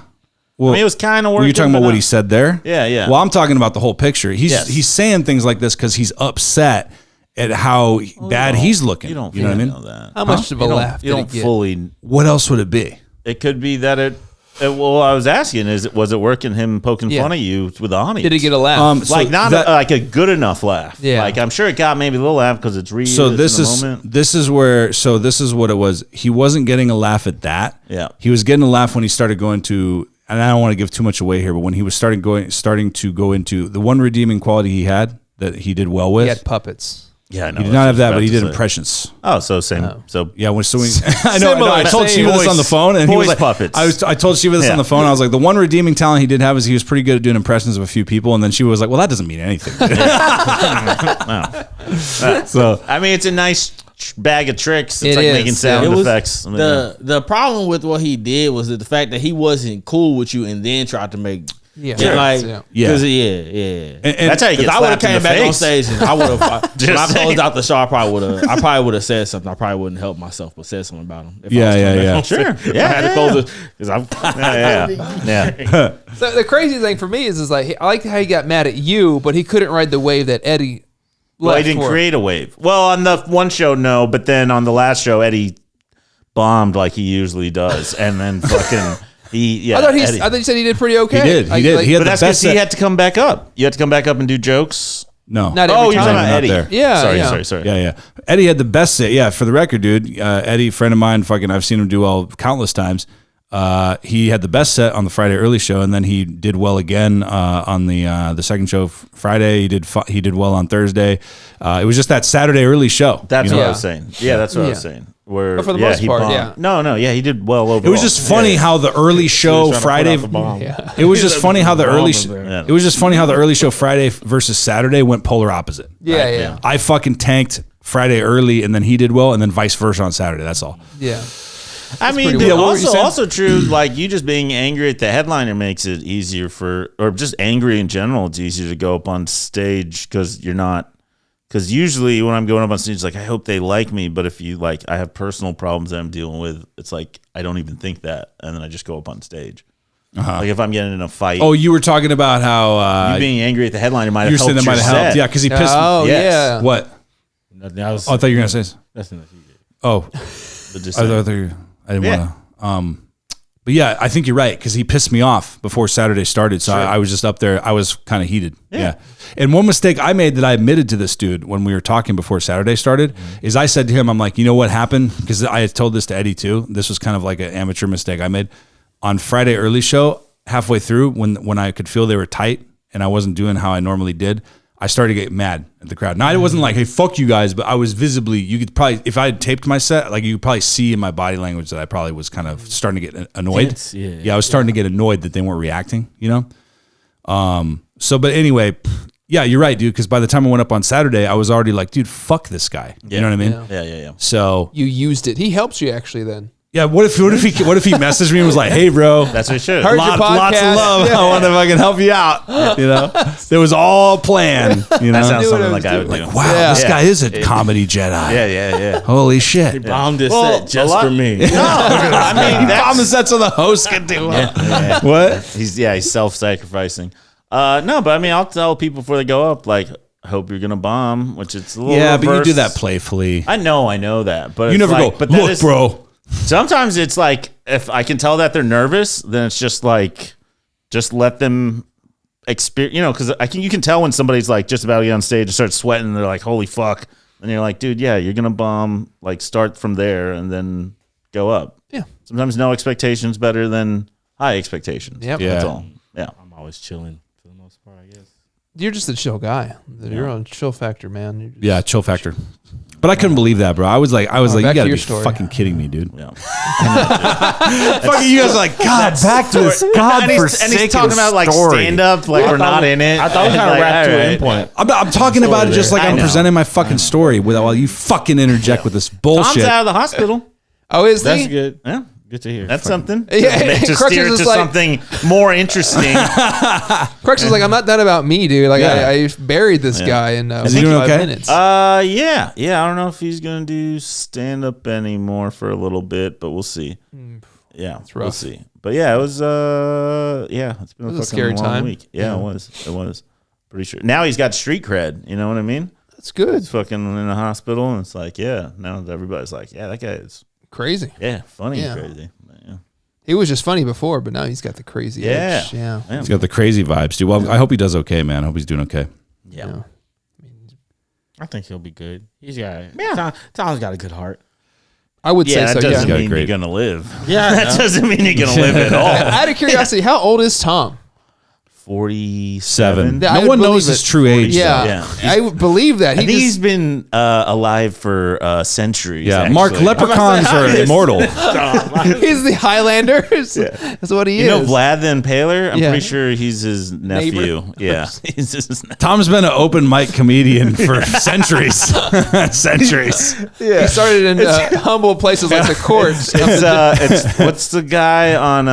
Speaker 1: Well, I mean, it was kind of working.
Speaker 5: Were you talking about what he said there?
Speaker 1: Yeah.
Speaker 5: Well, I'm talking about the whole picture. He's saying things like this because he's upset at how bad he's looking. You know what I mean?
Speaker 1: That.
Speaker 3: How much of a laugh?
Speaker 1: You don't fully.
Speaker 5: What else would it be?
Speaker 1: It could be that well, I was asking, was it working him poking fun at you with the audience?
Speaker 3: Did he get a laugh?
Speaker 1: Like like a good enough laugh.
Speaker 3: Yeah.
Speaker 1: Like I'm sure it got maybe a little laugh because it's real.
Speaker 5: So this is what it was. He wasn't getting a laugh at that.
Speaker 1: Yeah.
Speaker 5: He was getting a laugh when he started going to, and I don't want to give too much away here, but when he was starting to go into the one redeeming quality he had that he did well with.
Speaker 3: He had puppets.
Speaker 1: Yeah, I know.
Speaker 5: He did not have that, but he did impressions.
Speaker 1: Oh, so same. So
Speaker 5: yeah, I know. I told Shiva this on the phone, and he was like,
Speaker 1: puppets.
Speaker 5: I told Shiva this on the phone. I was like, the one redeeming talent he did have is he was pretty good at doing impressions of a few people, and then Shiva was like, well, that doesn't mean anything.
Speaker 1: So I mean, it's a nice bag of tricks. It's making sound effects.
Speaker 2: The problem with what he did was that the fact that he wasn't cool with you and then tried to make.
Speaker 5: And
Speaker 2: that's how you get. I would have came back on stage and I would have. When I closed out the show, I probably would have said something. I probably wouldn't help myself, but said something about him.
Speaker 5: Sure.
Speaker 2: I had to close it because I'm.
Speaker 3: So the crazy thing for me is like I like how he got mad at you, but he couldn't ride the wave that Eddie.
Speaker 1: Well, he didn't create a wave. Well, on the one show, no, but then on the last show, Eddie bombed like he usually does, and then fucking. I thought you
Speaker 3: said he did pretty okay.
Speaker 5: He did. He had
Speaker 1: but
Speaker 5: the
Speaker 1: that's
Speaker 5: best.
Speaker 1: He had to come back up. You had to come back up and do jokes.
Speaker 5: No.
Speaker 3: Not every
Speaker 1: you're
Speaker 3: time.
Speaker 1: talking about Eddie.
Speaker 5: There.
Speaker 3: Yeah.
Speaker 1: Sorry.
Speaker 5: Yeah. Eddie had the best set. Yeah, for the record, dude. Eddie, friend of mine, fucking, I've seen him do well countless times. He had the best set on the Friday early show, and then he did well again on the second show Friday. He did well on Thursday. It was just that Saturday early show.
Speaker 1: That's what I was saying. Yeah, that's what I was saying.
Speaker 3: But for the most part,
Speaker 1: No, he did well overall.
Speaker 5: It was just funny how the early show Friday. It was just funny how the early. It was just funny how the early show Friday versus Saturday went polar opposite.
Speaker 3: Yeah.
Speaker 5: I fucking tanked Friday early, and then he did well, and then vice versa on Saturday. That's all.
Speaker 3: Yeah.
Speaker 1: I mean, also true. Like you just being angry at the headliner makes it easier or just angry in general. It's easier to go up on stage because you're not. Because usually when I'm going up on stage, like I hope they like me, but if you like, I have personal problems that I'm dealing with. It's like I don't even think that, and then I just go up on stage. Like if I'm getting in a fight.
Speaker 5: Oh, you were talking about how
Speaker 1: you being angry at the headliner might have helped.
Speaker 5: You're saying that might have helped, yeah, because he pissed.
Speaker 3: Oh, yeah.
Speaker 5: What?
Speaker 2: I
Speaker 5: thought you were gonna say.
Speaker 2: That's enough.
Speaker 5: Oh, I didn't want to. But yeah, I think you're right because he pissed me off before Saturday started. So I was just up there. I was kind of heated. Yeah. And one mistake I made that I admitted to this dude when we were talking before Saturday started is I said to him, I'm like, you know what happened? Because I had told this to Eddie too. This was kind of like an amateur mistake I made. On Friday early show, halfway through, when I could feel they were tight and I wasn't doing how I normally did, I started to get mad at the crowd. Now, it wasn't like, hey, fuck you guys, but I was visibly, you could probably, if I had taped my set, like you could probably see in my body language that I probably was kind of starting to get annoyed. I was starting to get annoyed that they weren't reacting, you know? But anyway, Yeah, you're right, dude. Because by the time I went up on Saturday, I was already like, dude, fuck this guy. You know what I mean?
Speaker 1: Yeah.
Speaker 5: So
Speaker 3: You used it. He helps you actually then.
Speaker 5: yeah, what if he messaged me and was like, hey, bro,
Speaker 1: That's what it should.
Speaker 3: Heard your
Speaker 5: lots of
Speaker 3: podcast.
Speaker 5: love.
Speaker 3: Yeah.
Speaker 5: I want to fucking help you out. You know, it was all planned. You know,
Speaker 1: That sounds
Speaker 3: knew what
Speaker 1: something
Speaker 3: I
Speaker 1: like
Speaker 3: was
Speaker 1: I would
Speaker 3: doing.
Speaker 1: do.
Speaker 5: wow,
Speaker 1: Yeah.
Speaker 5: this guy is a comedy Jedi.
Speaker 1: Yeah.
Speaker 5: Holy shit.
Speaker 2: Bombed this
Speaker 1: Well,
Speaker 2: set just
Speaker 1: a lot-
Speaker 2: for me.
Speaker 1: No, I mean,
Speaker 5: Bomb the sets so the host can do it.
Speaker 1: yeah.
Speaker 5: What?
Speaker 1: He's self-sacrificing. No, but I mean, I'll tell people before they go up, like, hope you're gonna bomb, which it's a little
Speaker 5: Yeah, but you
Speaker 1: reverse.
Speaker 5: do that playfully.
Speaker 1: I know that, but
Speaker 5: You
Speaker 1: it's
Speaker 5: never
Speaker 1: like,
Speaker 5: go,
Speaker 1: but that
Speaker 5: look,
Speaker 1: is-
Speaker 5: bro.
Speaker 1: Sometimes it's like, if I can tell that they're nervous, then it's just like, just let them experience, because you can tell when somebody's like just about to get on stage and start sweating, and they're like, holy fuck. And you're like, dude, yeah, you're going to bomb, like start from there and then go up.
Speaker 3: Yeah.
Speaker 1: Sometimes no expectations better than high expectations.
Speaker 3: Yep.
Speaker 1: That's
Speaker 5: Yeah.
Speaker 1: all. Yeah.
Speaker 2: I'm always chilling for the most part, I guess.
Speaker 3: You're just a chill guy. You're on chill factor, man. You're just-
Speaker 5: Yeah, chill factor. But I couldn't believe that, bro. I was like,
Speaker 3: back
Speaker 5: you
Speaker 3: to
Speaker 5: gotta
Speaker 3: your
Speaker 5: be
Speaker 3: story.
Speaker 5: fucking kidding me, dude.
Speaker 1: Yeah.
Speaker 5: Fucking you guys are like, God, back to this
Speaker 1: and he's talking about like stand up, like we're not in it.
Speaker 2: I thought we kind of
Speaker 1: Like,
Speaker 2: wrapped to
Speaker 1: all
Speaker 2: an
Speaker 1: right.
Speaker 2: endpoint.
Speaker 5: I'm talking about it just like
Speaker 1: I
Speaker 5: I'm
Speaker 1: know.
Speaker 5: presenting my fucking story while you fucking interject with this
Speaker 1: Tom's
Speaker 5: bullshit.
Speaker 1: out of the hospital.
Speaker 3: Oh, is
Speaker 2: That's
Speaker 3: he?
Speaker 2: good.
Speaker 1: Yeah.
Speaker 2: Good to hear.
Speaker 1: That's something.
Speaker 3: Yeah,
Speaker 1: To
Speaker 3: Crux
Speaker 1: steer
Speaker 3: is
Speaker 1: it to
Speaker 3: just like-
Speaker 1: something more interesting.
Speaker 3: Crux is like, I'm not done about me, dude. Like,
Speaker 5: Yeah.
Speaker 3: I buried this guy in
Speaker 5: Is he doing
Speaker 3: 5
Speaker 5: okay?
Speaker 3: minutes.
Speaker 1: Yeah. I don't know if he's gonna do stand up anymore for a little bit, but we'll see. Yeah, we'll
Speaker 3: rough.
Speaker 1: see. But yeah, it was it's been
Speaker 3: It was
Speaker 1: a
Speaker 3: a
Speaker 1: fucking
Speaker 3: scary
Speaker 1: long
Speaker 3: time.
Speaker 1: week. Yeah, it was. Pretty sure. Now he's got street cred. You know what I mean?
Speaker 3: That's good.
Speaker 1: He's fucking in the hospital, and it's like, now everybody's like, that guy is,
Speaker 3: Crazy.
Speaker 1: funny
Speaker 3: Yeah.
Speaker 1: and crazy. But, yeah.
Speaker 3: He was just funny before, but now he's got the crazy
Speaker 1: Yeah.
Speaker 3: edge. Yeah.
Speaker 5: He's got the crazy vibes, dude. Well, I hope he does okay, man. I hope he's doing okay.
Speaker 1: Yeah.
Speaker 2: I think he'll be good. He's got Tom's got a good heart.
Speaker 3: I would
Speaker 1: Yeah,
Speaker 3: say
Speaker 1: that
Speaker 3: so.
Speaker 1: doesn't
Speaker 3: Yeah.
Speaker 5: got
Speaker 1: mean
Speaker 5: great-
Speaker 1: you're gonna live.
Speaker 2: Yeah,
Speaker 1: That doesn't mean you're gonna live at all.
Speaker 3: Out of curiosity, how old is Tom?
Speaker 1: 47.
Speaker 3: Yeah, I
Speaker 5: No
Speaker 3: would
Speaker 5: one
Speaker 3: believe
Speaker 5: knows
Speaker 3: it.
Speaker 5: his true age.
Speaker 3: Yeah.
Speaker 1: Yeah.
Speaker 3: I would believe that.
Speaker 1: I
Speaker 3: He
Speaker 1: think he's
Speaker 3: just,
Speaker 1: been alive for centuries.
Speaker 5: Yeah,
Speaker 1: actually.
Speaker 5: Mark, leprechauns are immortal.
Speaker 3: he's the Highlanders. That's what he
Speaker 1: You
Speaker 3: is.
Speaker 1: know Vlad the Impaler? I'm
Speaker 3: Yeah.
Speaker 1: pretty sure he's his nephew. Yeah. He's his nephew.
Speaker 5: Tom's been an open mic comedian for centuries. Centuries.
Speaker 3: He started in humble places like the courts.
Speaker 1: It's what's the guy on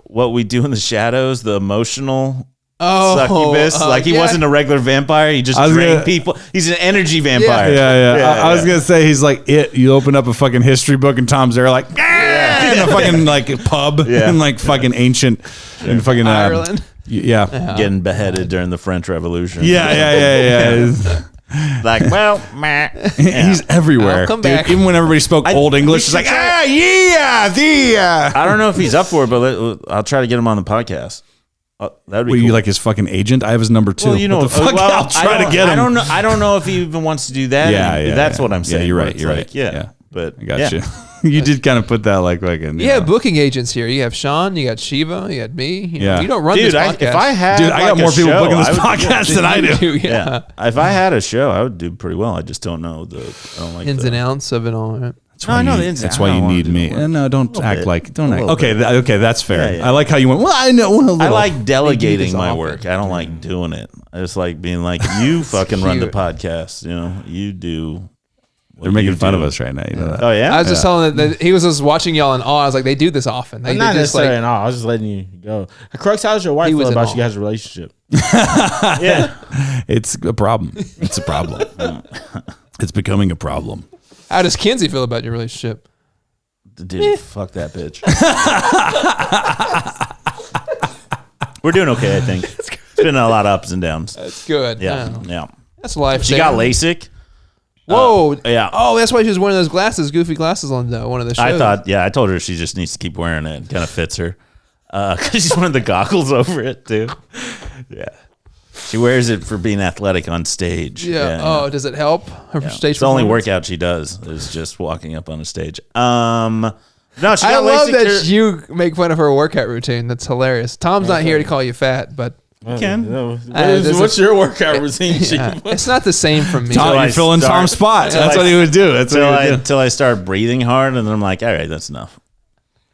Speaker 1: What We Do in the Shadows, the emotional succubus? Like he
Speaker 3: yeah.
Speaker 1: wasn't a regular vampire. He just
Speaker 5: I was
Speaker 1: drained
Speaker 5: gonna-
Speaker 1: people. He's an energy vampire.
Speaker 5: Yeah. I was gonna say he's like it. You open up a fucking history book and Tom's there like in a fucking like pub and like fucking ancient and fucking
Speaker 3: Ireland.
Speaker 5: Yeah.
Speaker 1: Getting beheaded during the French Revolution.
Speaker 5: Yeah.
Speaker 1: Like, well, meh.
Speaker 5: He's everywhere.
Speaker 3: I'll come
Speaker 5: dude.
Speaker 3: back.
Speaker 5: Even when everybody spoke old English, it's like,
Speaker 1: I don't know if he's up for it, but I'll try to get him on the podcast. That would be
Speaker 5: What,
Speaker 1: cool.
Speaker 5: you like his fucking agent? I have his number too.
Speaker 1: Well, you know,
Speaker 5: what the fuck?
Speaker 1: well,
Speaker 5: I'll try to get him.
Speaker 1: I don't know. I don't know if he even wants to do that.
Speaker 5: Yeah,
Speaker 1: That's
Speaker 5: yeah.
Speaker 1: what I'm
Speaker 5: Yeah,
Speaker 1: saying.
Speaker 5: you're
Speaker 1: where
Speaker 5: right,
Speaker 1: it's
Speaker 5: you're
Speaker 1: like,
Speaker 5: right.
Speaker 1: Yeah,
Speaker 5: Yeah.
Speaker 1: but
Speaker 5: I got you. You did kind of put that like fucking.
Speaker 3: Yeah, booking agents here. You have Sean, you got Shiva, you got me. You know,
Speaker 5: Yeah.
Speaker 3: you don't run
Speaker 1: Dude,
Speaker 3: this podcast.
Speaker 1: if I had,
Speaker 5: Dude, I got
Speaker 1: like,
Speaker 5: more
Speaker 1: a
Speaker 5: people
Speaker 1: show,
Speaker 5: booking this
Speaker 1: I would-
Speaker 5: podcast than I do.
Speaker 3: yeah.
Speaker 1: If I had a show, I would do pretty well. I just don't know the
Speaker 3: Ins and outs of it all. Right?
Speaker 5: That's
Speaker 1: No,
Speaker 5: why
Speaker 1: I know
Speaker 5: you-
Speaker 1: the ins and
Speaker 5: That's
Speaker 1: outs.
Speaker 5: why
Speaker 1: I
Speaker 5: you
Speaker 1: don't wanna
Speaker 5: need
Speaker 1: do
Speaker 5: me.
Speaker 1: the work.
Speaker 5: No, don't act
Speaker 1: bit.
Speaker 5: like. Don't
Speaker 1: A
Speaker 5: act.
Speaker 1: little
Speaker 5: Okay,
Speaker 1: bit.
Speaker 5: okay, that's fair.
Speaker 1: Yeah, yeah.
Speaker 5: I like how you went. Well, I know. A little.
Speaker 1: I like delegating
Speaker 3: this
Speaker 1: my
Speaker 3: often.
Speaker 1: work. I don't like doing it. I just like being like, you fucking run the
Speaker 3: cute.
Speaker 1: podcast. You know, you do.
Speaker 5: They're making fun of us right now. You know that.
Speaker 1: Oh yeah.
Speaker 3: I was just telling that he was just watching y'all in awe. I was like, they do this often. They
Speaker 2: Not
Speaker 3: just
Speaker 2: necessarily.
Speaker 3: like,
Speaker 2: No, I was just letting you go. Crux, how's your wife
Speaker 3: He was
Speaker 2: feel
Speaker 3: in
Speaker 2: about
Speaker 3: awe.
Speaker 2: you guys' relationship?
Speaker 1: yeah.
Speaker 5: It's a problem. It's a problem. It's becoming a problem.
Speaker 3: how does Kinsey feel about your relationship?
Speaker 1: Dude, fuck that bitch. We're doing okay, I think. It's been a lot of ups and downs.
Speaker 3: That's good.
Speaker 1: Yeah.
Speaker 3: That's life.
Speaker 1: She got LASIK.
Speaker 3: Whoa.
Speaker 1: Yeah.
Speaker 3: Oh, that's why she was wearing those glasses, goofy glasses on one of the shows.
Speaker 1: I told her she just needs to keep wearing it. It kind of fits her. Because she's wearing the goggles over it, too. Yeah. She wears it for being athletic on stage.
Speaker 3: Yeah. Oh, does it help her stage?
Speaker 1: It's the only
Speaker 3: performance?
Speaker 1: workout she does is just walking up on a stage. No, she
Speaker 3: I
Speaker 1: got
Speaker 3: love
Speaker 1: LASIK.
Speaker 3: that you make fun of her workout routine. That's hilarious. Tom's not here to call you fat, but
Speaker 1: can.
Speaker 2: What's your workout routine?
Speaker 3: yeah, it's not the same from me.
Speaker 5: Tom,
Speaker 1: I
Speaker 5: you fill in
Speaker 1: start-
Speaker 5: Tom's spot.
Speaker 1: till
Speaker 5: That's
Speaker 1: I-
Speaker 5: what he would do. That's what he would do.
Speaker 1: Until I start breathing hard, and then I'm like, all right, that's enough.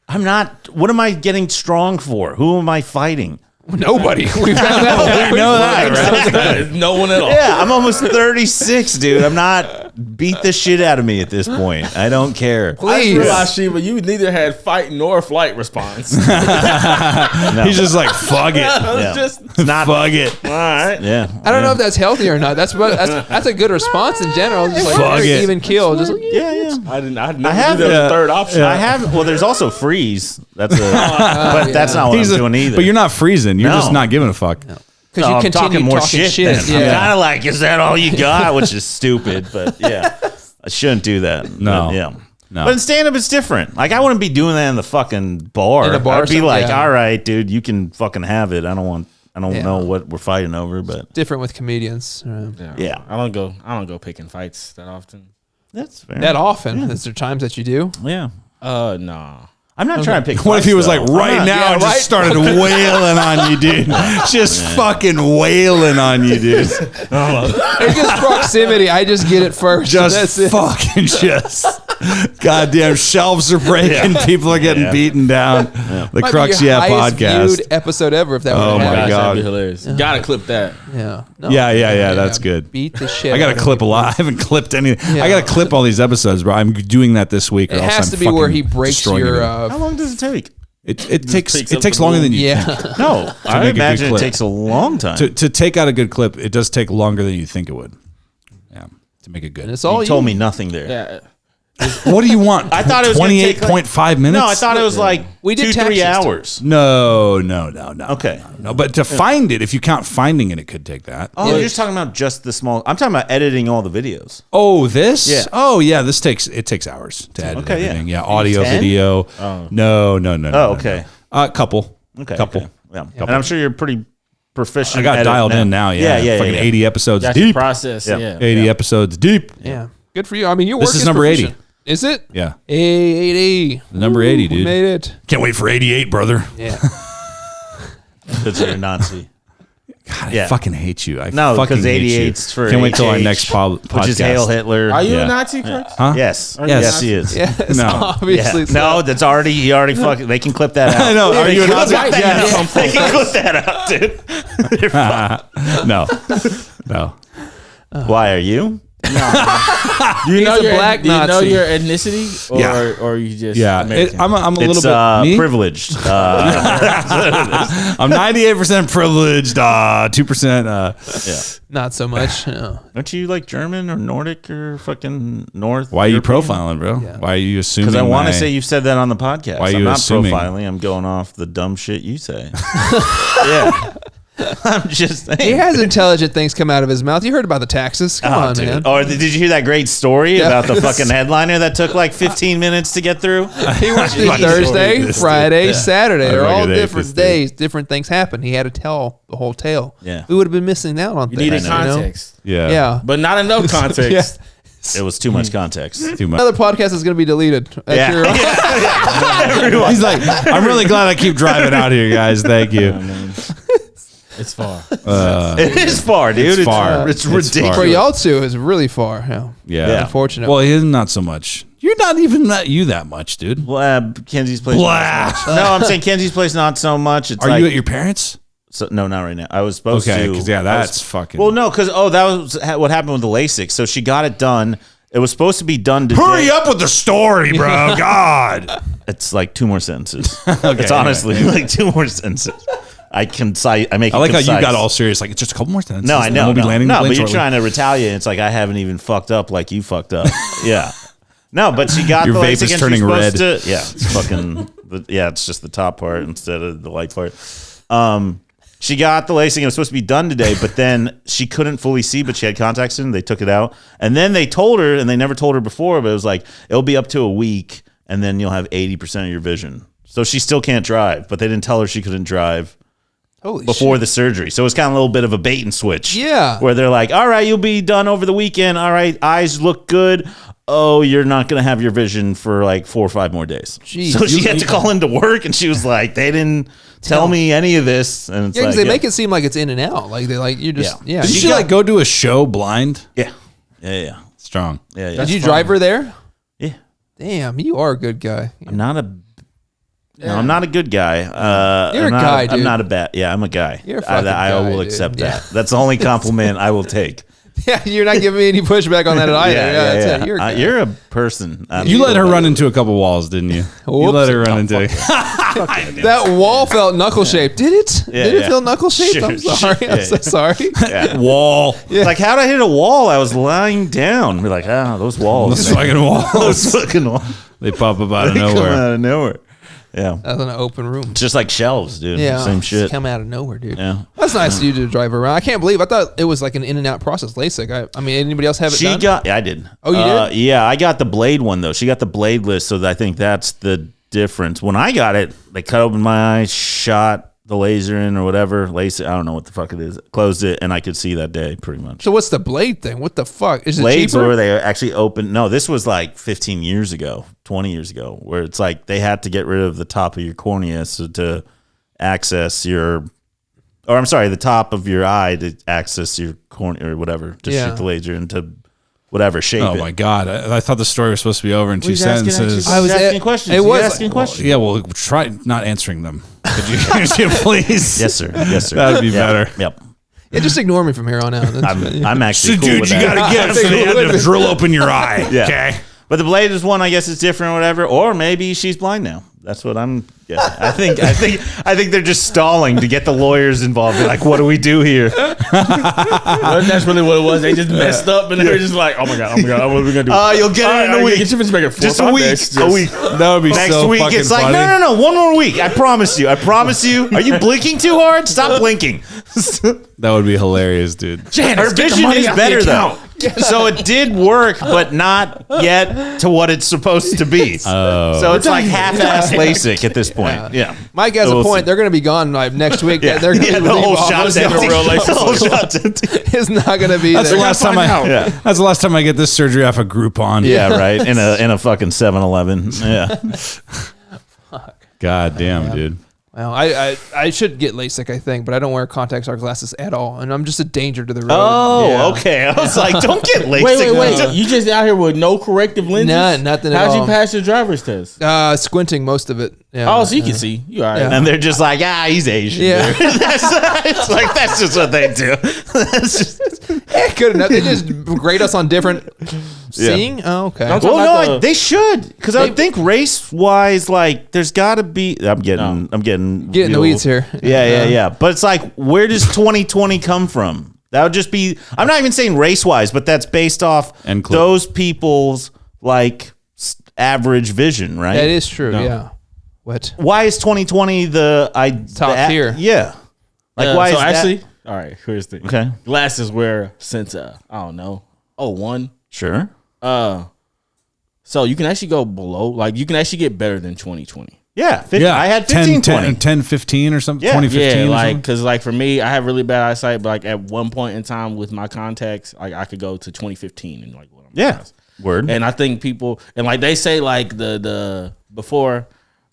Speaker 1: I'm not. What am I getting strong for? Who am I fighting?
Speaker 3: Nobody. We found out.
Speaker 5: We know that, right?
Speaker 2: No one at all.
Speaker 1: Yeah, I'm almost 36, dude. I'm not beat the shit out of me at this point. I don't care.
Speaker 2: I
Speaker 3: Please.
Speaker 2: realized, Shiva, you neither had fight nor flight response.
Speaker 1: No.
Speaker 5: He's just like, fuck it.
Speaker 1: Yeah.
Speaker 2: Just
Speaker 1: It's not
Speaker 5: Fuck it.
Speaker 2: all right.
Speaker 1: Yeah.
Speaker 3: I don't know if that's healthy or not. That's a good response in general. Just like
Speaker 5: Fuck
Speaker 3: very
Speaker 5: it.
Speaker 3: even keel. Just like,
Speaker 1: Yeah.
Speaker 2: I didn't. I
Speaker 1: have-
Speaker 2: knew there was a third option.
Speaker 1: I have. Well, there's also freeze. That's a. But that's not what
Speaker 5: He's
Speaker 1: I'm doing either.
Speaker 5: But you're not freezing. You're
Speaker 1: No.
Speaker 5: just not giving a fuck.
Speaker 3: because
Speaker 1: No,
Speaker 3: you
Speaker 1: I'm
Speaker 3: continue
Speaker 1: talking more
Speaker 3: talking
Speaker 1: shit. then. I'm
Speaker 3: Yeah.
Speaker 1: kind of like, is that all you got? Which is stupid, but yeah, I shouldn't do that.
Speaker 5: No.
Speaker 1: But, yeah.
Speaker 5: No.
Speaker 1: But in stand up, it's different. Like, I wouldn't be doing that in the fucking bar.
Speaker 3: In a bar or
Speaker 1: I'd be
Speaker 3: something,
Speaker 1: like,
Speaker 3: yeah.
Speaker 1: all right, dude, you can fucking have it. I don't
Speaker 3: Yeah.
Speaker 1: know what we're fighting over, but
Speaker 3: Different with comedians.
Speaker 1: Yeah.
Speaker 2: I don't go picking fights that often.
Speaker 1: that's fair.
Speaker 3: That often. Is there times that you do?
Speaker 1: Yeah.
Speaker 2: No.
Speaker 1: I'm not trying to pick
Speaker 5: What if he
Speaker 1: fights,
Speaker 5: was like
Speaker 1: though.
Speaker 5: right
Speaker 1: I'm not-
Speaker 5: now
Speaker 3: yeah,
Speaker 5: and
Speaker 3: right?
Speaker 5: just started wailing on you, dude? Just fucking wailing on you, dude.
Speaker 3: It's just proximity. I just get it first. That's
Speaker 5: Just
Speaker 3: it.
Speaker 5: fucking just. Goddamn shelves are breaking. People are getting
Speaker 1: Yeah.
Speaker 5: beaten down. The
Speaker 3: Might be
Speaker 5: Crux
Speaker 3: your
Speaker 5: Yeah
Speaker 3: highest
Speaker 5: podcast.
Speaker 3: viewed episode ever if that
Speaker 5: Oh
Speaker 3: would
Speaker 5: my
Speaker 3: happen.
Speaker 2: Gosh,
Speaker 5: God.
Speaker 2: that'd be hilarious. Gotta clip that.
Speaker 3: Yeah. No.
Speaker 5: Yeah, that's good.
Speaker 3: Beat the shit.
Speaker 5: I got
Speaker 3: out
Speaker 5: to
Speaker 3: of
Speaker 5: clip a
Speaker 3: people.
Speaker 5: lot. I haven't clipped any.
Speaker 3: Yeah.
Speaker 5: I got to clip all these episodes, bro. I'm doing that this week. Or
Speaker 3: It
Speaker 5: else
Speaker 3: has
Speaker 5: I'm
Speaker 3: to be where
Speaker 5: fucking
Speaker 3: he breaks
Speaker 5: destroying
Speaker 3: your.
Speaker 5: everything.
Speaker 1: How long does it take?
Speaker 5: It
Speaker 2: picks up
Speaker 5: takes
Speaker 2: the
Speaker 5: longer
Speaker 2: rule.
Speaker 5: than you
Speaker 3: Yeah.
Speaker 5: think.
Speaker 1: No, I
Speaker 5: make a good
Speaker 1: imagine it
Speaker 5: clip.
Speaker 1: takes a long time.
Speaker 5: To take out a good clip, it does take longer than you think it would. Yeah, to make it good.
Speaker 3: And it's all
Speaker 1: you told me nothing there.
Speaker 2: Yeah.
Speaker 5: What do you want?
Speaker 1: I thought it was gonna take,
Speaker 5: 28.5 minutes.
Speaker 1: No, I thought it was like
Speaker 3: We did
Speaker 1: 2-3
Speaker 3: taxes.
Speaker 1: hours.
Speaker 5: No.
Speaker 1: Okay.
Speaker 5: No, but to find it, if you count finding it could take that.
Speaker 1: Oh, you're just talking about just the small. I'm talking about editing all the videos.
Speaker 5: Oh, this?
Speaker 1: Yeah.
Speaker 5: Oh, yeah. This takes hours to edit
Speaker 1: Okay, yeah.
Speaker 5: everything. Yeah, audio,
Speaker 1: 10?
Speaker 5: video. No.
Speaker 1: Oh, okay.
Speaker 5: Couple.
Speaker 1: Okay.
Speaker 5: Couple.
Speaker 1: Okay. Yeah. And I'm sure you're pretty proficient.
Speaker 5: I got
Speaker 1: at it
Speaker 5: dialed in now. Yeah. Fucking 80 episodes
Speaker 2: Got your
Speaker 5: deep.
Speaker 2: process.
Speaker 1: Yeah.
Speaker 2: Yeah.
Speaker 5: 80 episodes deep.
Speaker 3: Yeah. Good for you. I mean, your
Speaker 5: This
Speaker 3: work
Speaker 5: is number 80.
Speaker 3: proficient. Is it?
Speaker 5: Yeah.
Speaker 3: 80.
Speaker 5: The number 80,
Speaker 3: We
Speaker 5: dude.
Speaker 3: made it.
Speaker 5: Can't wait for 88, brother.
Speaker 3: Yeah.
Speaker 1: Because you're a Nazi.
Speaker 5: God,
Speaker 1: Yeah.
Speaker 5: I fucking hate you. I
Speaker 1: No,
Speaker 5: fucking
Speaker 1: because
Speaker 5: hate you.
Speaker 1: 88's for
Speaker 5: Can't wait till our
Speaker 1: HH,
Speaker 5: next podcast.
Speaker 1: which is Hail Hitler.
Speaker 2: Are you
Speaker 5: Yeah.
Speaker 2: a Nazi, Crux?
Speaker 5: Huh?
Speaker 1: Yes.
Speaker 2: Are you
Speaker 5: Yes.
Speaker 1: Yes, he is.
Speaker 3: Yes,
Speaker 5: No.
Speaker 3: obviously.
Speaker 1: Yeah.
Speaker 3: so.
Speaker 1: No, that's already. He already fucking. They can clip that out.
Speaker 5: I know. Are
Speaker 1: They
Speaker 5: you a
Speaker 1: can
Speaker 5: Nazi?
Speaker 1: clip that
Speaker 2: Yeah.
Speaker 1: out. They can clip that out, dude. They're fine.
Speaker 5: No.
Speaker 1: Why are you?
Speaker 2: Do you know
Speaker 3: a
Speaker 2: your
Speaker 3: black
Speaker 2: Do you know
Speaker 3: Nazi.
Speaker 2: your ethnicity, or
Speaker 5: Yeah.
Speaker 2: or you just
Speaker 5: Yeah.
Speaker 2: American?
Speaker 5: I'm a
Speaker 1: It's
Speaker 5: little bit me.
Speaker 1: privileged.
Speaker 5: I'm 98% privileged. 2%.
Speaker 3: Not so much. No.
Speaker 1: Aren't you like German or Nordic or fucking North?
Speaker 5: Why are you
Speaker 1: European?
Speaker 5: profiling, bro?
Speaker 3: Yeah.
Speaker 5: Why are you assuming?
Speaker 1: Because I want to
Speaker 5: my-
Speaker 1: say you've said that on the podcast.
Speaker 5: Why are
Speaker 1: I'm
Speaker 5: you
Speaker 1: not
Speaker 5: assuming?
Speaker 1: profiling. I'm going off the dumb shit you say. Yeah. I'm just saying.
Speaker 3: He has intelligent things come out of his mouth. You heard about the taxes. Come on,
Speaker 1: dude.
Speaker 3: man.
Speaker 1: Or did you hear that great story
Speaker 3: Yeah.
Speaker 1: about the fucking headliner that took like 15 minutes to get through?
Speaker 3: He worked
Speaker 1: Fucking
Speaker 3: Thursday,
Speaker 5: this, dude.
Speaker 3: Friday,
Speaker 1: Yeah.
Speaker 3: Saturday.
Speaker 5: I
Speaker 3: They're all
Speaker 5: fucking hate
Speaker 3: different
Speaker 5: this, dude.
Speaker 3: days. Different things happen. He had to tell the whole tale.
Speaker 1: Yeah.
Speaker 3: We would have been missing out on
Speaker 2: you
Speaker 3: things.
Speaker 2: needed
Speaker 3: you know?
Speaker 2: context,
Speaker 5: Yeah.
Speaker 3: Yeah.
Speaker 2: but not enough context.
Speaker 3: Yeah.
Speaker 1: It was too much context.
Speaker 5: Too much.
Speaker 3: Another podcast is going to be deleted. That's
Speaker 1: Yeah.
Speaker 3: your-
Speaker 5: He's like, I'm really glad I keep driving out here, guys. Thank you.
Speaker 2: It's far.
Speaker 1: It is far, dude.
Speaker 5: far.
Speaker 1: It's
Speaker 5: It's
Speaker 1: ridiculous.
Speaker 3: For y'all two, is really far. Yeah.
Speaker 5: Yeah.
Speaker 3: Unfortunate.
Speaker 5: Well, he's not so much. You're not even that much, dude.
Speaker 1: Well, Kenzie's place.
Speaker 5: Blah.
Speaker 1: Not so much. No, I'm saying Kenzie's place not so much. It's
Speaker 5: Are
Speaker 1: like,
Speaker 5: you at your parents'?
Speaker 1: So, no, not right now. I was supposed
Speaker 5: Okay,
Speaker 1: to.
Speaker 5: because yeah,
Speaker 1: I
Speaker 5: that's
Speaker 1: was-
Speaker 5: fucking.
Speaker 1: Well, no, because that was what happened with the LASIK. So she got it done. It was supposed to be done today.
Speaker 5: hurry up with the story, bro. God.
Speaker 1: It's like 2 more sentences. It's honestly like 2 more sentences. I concise. I make.
Speaker 5: I
Speaker 1: it
Speaker 5: like how you
Speaker 1: concise.
Speaker 5: got all serious. Like it's just a couple more sentences.
Speaker 1: No, I
Speaker 5: and
Speaker 1: know.
Speaker 5: We'll be landing the
Speaker 1: No, but
Speaker 5: plane
Speaker 1: you're
Speaker 5: shortly.
Speaker 1: trying to retaliate. It's like I haven't even fucked up like you fucked up. Yeah. No, but she got
Speaker 5: Your
Speaker 1: the
Speaker 5: vape
Speaker 1: LASIK
Speaker 5: is
Speaker 1: and she's
Speaker 5: turning
Speaker 1: supposed
Speaker 5: red.
Speaker 1: to- yeah, it's fucking. Yeah, it's just the top part instead of the light part. She got the LASIK and it was supposed to be done today, but then she couldn't fully see, but she had contacts in. They took it out, and then they told her, and they never told her before, but it was like it'll be up to a week, and then you'll have 80% of your vision. So she still can't drive, but they didn't tell her she couldn't drive
Speaker 3: Holy
Speaker 1: before
Speaker 3: shit.
Speaker 1: the surgery. So it's kind of a little bit of a bait and switch.
Speaker 3: Yeah.
Speaker 1: Where they're like, all right, you'll be done over the weekend. All right, eyes look good. Oh, you're not going to have your vision for like 4 or 5 more days.
Speaker 3: Jeez.
Speaker 1: So she had to call into work and she was like, they didn't tell me any of this. And it's
Speaker 3: Yeah, because
Speaker 1: like,
Speaker 3: they make it seem like it's in and out. Like they like you just
Speaker 1: Yeah.
Speaker 3: yeah.
Speaker 5: Did
Speaker 3: You
Speaker 5: she
Speaker 3: got-
Speaker 5: like go to a show blind?
Speaker 1: Yeah. Yeah.
Speaker 5: Strong.
Speaker 1: Yeah.
Speaker 3: Did you drive her there?
Speaker 1: Yeah.
Speaker 3: Damn, you are a good guy.
Speaker 1: I'm not a. No, I'm not a good guy.
Speaker 3: You're a guy, dude.
Speaker 1: I'm not a bad. Yeah, I'm a guy.
Speaker 3: You're a fucking
Speaker 1: I
Speaker 3: guy,
Speaker 1: will
Speaker 3: dude.
Speaker 1: accept
Speaker 3: Yeah.
Speaker 1: that. That's the only compliment I will take.
Speaker 3: Yeah, you're not giving me any pushback on that either. That's it. You're a guy.
Speaker 1: You're a person.
Speaker 5: You let her run into a couple walls, didn't you? You let her run into.
Speaker 3: That wall felt knuckle shaped. Did it? Did it feel knuckle shaped?
Speaker 1: Sure,
Speaker 3: I'm sorry.
Speaker 1: sure.
Speaker 3: I'm so sorry.
Speaker 5: Wall.
Speaker 1: It's like, how'd I hit a wall? I was lying down. We're like, those walls.
Speaker 5: Those fucking walls.
Speaker 1: Those fucking walls.
Speaker 5: They pop up out of
Speaker 1: They come
Speaker 5: nowhere.
Speaker 1: out of nowhere. Yeah.
Speaker 3: That's an open room.
Speaker 1: Just like shelves, dude.
Speaker 3: Yeah,
Speaker 1: Same
Speaker 3: just
Speaker 1: shit.
Speaker 3: come out of nowhere, dude.
Speaker 1: Yeah.
Speaker 3: That's nice of you to drive around. I can't believe. I thought it was like an in and out process. LASIK. I mean, anybody else have it done?
Speaker 1: Yeah, I did.
Speaker 3: Oh, you did?
Speaker 1: Yeah, I got the blade one though. She got the blade list, so I think that's the difference. When I got it, they cut open my eye, shot the laser in or whatever. LASIK, I don't know what the fuck it is. Closed it, and I could see that day pretty much.
Speaker 3: So what's the blade thing? What the fuck? Is it
Speaker 1: Blades
Speaker 3: cheaper?
Speaker 1: where they actually opened. No, this was like 15 years ago, 20 years ago, where it's like they had to get rid of the top of your cornea so to access your, or I'm sorry, the top of your eye to access your cornea or whatever. Just shoot the laser into whatever shape.
Speaker 5: Oh my god! I thought the story was supposed to be over in 2 sentences.
Speaker 3: I was
Speaker 1: asking questions.
Speaker 3: It was
Speaker 1: asking questions.
Speaker 5: Yeah, well, try not answering them. Could you please?
Speaker 1: Yes, sir. Yes, sir.
Speaker 5: That'd be better.
Speaker 1: Yep.
Speaker 3: Yeah, just ignore me from here on out.
Speaker 1: I'm actually
Speaker 5: So,
Speaker 1: cool
Speaker 5: dude,
Speaker 1: with
Speaker 5: you
Speaker 1: that.
Speaker 5: gotta get it. So they had to drill open your eye.
Speaker 1: Yeah.
Speaker 5: Okay.
Speaker 1: But the blade is one, I guess, is different or whatever. Or maybe she's blind now. That's what I'm. Yeah, I think they're just stalling to get the lawyers involved. They're like, what do we do here?
Speaker 2: That's really what it was. They just messed up, and they were just like, "Oh my god, what are we gonna do?"
Speaker 1: You'll get it in a week.
Speaker 2: Get your back
Speaker 1: Just a week. A week.
Speaker 5: That would be
Speaker 1: Next
Speaker 5: so
Speaker 1: week,
Speaker 5: fucking
Speaker 1: it's like,
Speaker 5: funny.
Speaker 1: no, one more week. I promise you. Are you blinking too hard? Stop blinking.
Speaker 5: That would be hilarious, dude.
Speaker 1: Her vision is better though. So it did work, but not yet to what it's supposed to be. So it's like half-ass LASIK at this point. Yeah.
Speaker 3: Mike has a point. They're going to be gone like next week. They're going to
Speaker 1: the whole shop's empty.
Speaker 2: The
Speaker 1: whole shop's empty.
Speaker 3: It's not going to be
Speaker 5: That's
Speaker 3: there.
Speaker 5: the last time That's the last time I get this surgery off a Groupon.
Speaker 1: Yeah, right. In a fucking 7-Eleven. Yeah.
Speaker 5: God damn, dude.
Speaker 3: Well, I should get LASIK, I think, but I don't wear contacts or glasses at all, and I'm just a danger to the road.
Speaker 1: Oh, okay. I was like, don't get LASIK.
Speaker 2: Wait. You just out here with no corrective lenses?
Speaker 3: Nothing at
Speaker 2: How'd
Speaker 3: all.
Speaker 2: you pass your driver's test?
Speaker 3: Squinting most of it. Yeah.
Speaker 2: Oh, so you can see. You all right.
Speaker 3: Yeah.
Speaker 1: And they're just like, he's Asian.
Speaker 3: Yeah.
Speaker 1: It's like, that's just what they do. That's just,
Speaker 3: Good enough. They just grade us on different seeing. Oh, okay.
Speaker 2: Don't
Speaker 1: well,
Speaker 2: about
Speaker 1: no,
Speaker 2: the-
Speaker 1: they should, because I would think race-wise, like, there's got to be. I'm getting
Speaker 3: Get in the
Speaker 1: real-
Speaker 3: weeds here.
Speaker 1: Yeah. But it's like, where does 2020 come from? That would just be. I'm not even saying race-wise, but that's based off
Speaker 5: And
Speaker 1: those people's like average vision, right?
Speaker 3: That is true. Yeah. What?
Speaker 1: Why is 2020
Speaker 3: Top tier?
Speaker 1: Yeah. Like, why
Speaker 2: so
Speaker 1: is
Speaker 2: actually,
Speaker 1: that?
Speaker 2: all right, here's the
Speaker 1: Okay.
Speaker 2: glasses wear since I don't know, 01.
Speaker 1: Sure.
Speaker 2: So you can actually go below, like you can actually get better than 2020.
Speaker 1: Yeah. I had
Speaker 5: 10,
Speaker 1: 15, 20.
Speaker 5: 15 or something.
Speaker 1: Yeah.
Speaker 5: 2015
Speaker 2: Yeah,
Speaker 5: or
Speaker 2: like
Speaker 5: something.
Speaker 2: because like for me, I have really bad eyesight, but like at one point in time with my contacts, like I could go to 2015 and like what I'm
Speaker 1: Yeah. Word.
Speaker 2: And I think people and like they say like the before.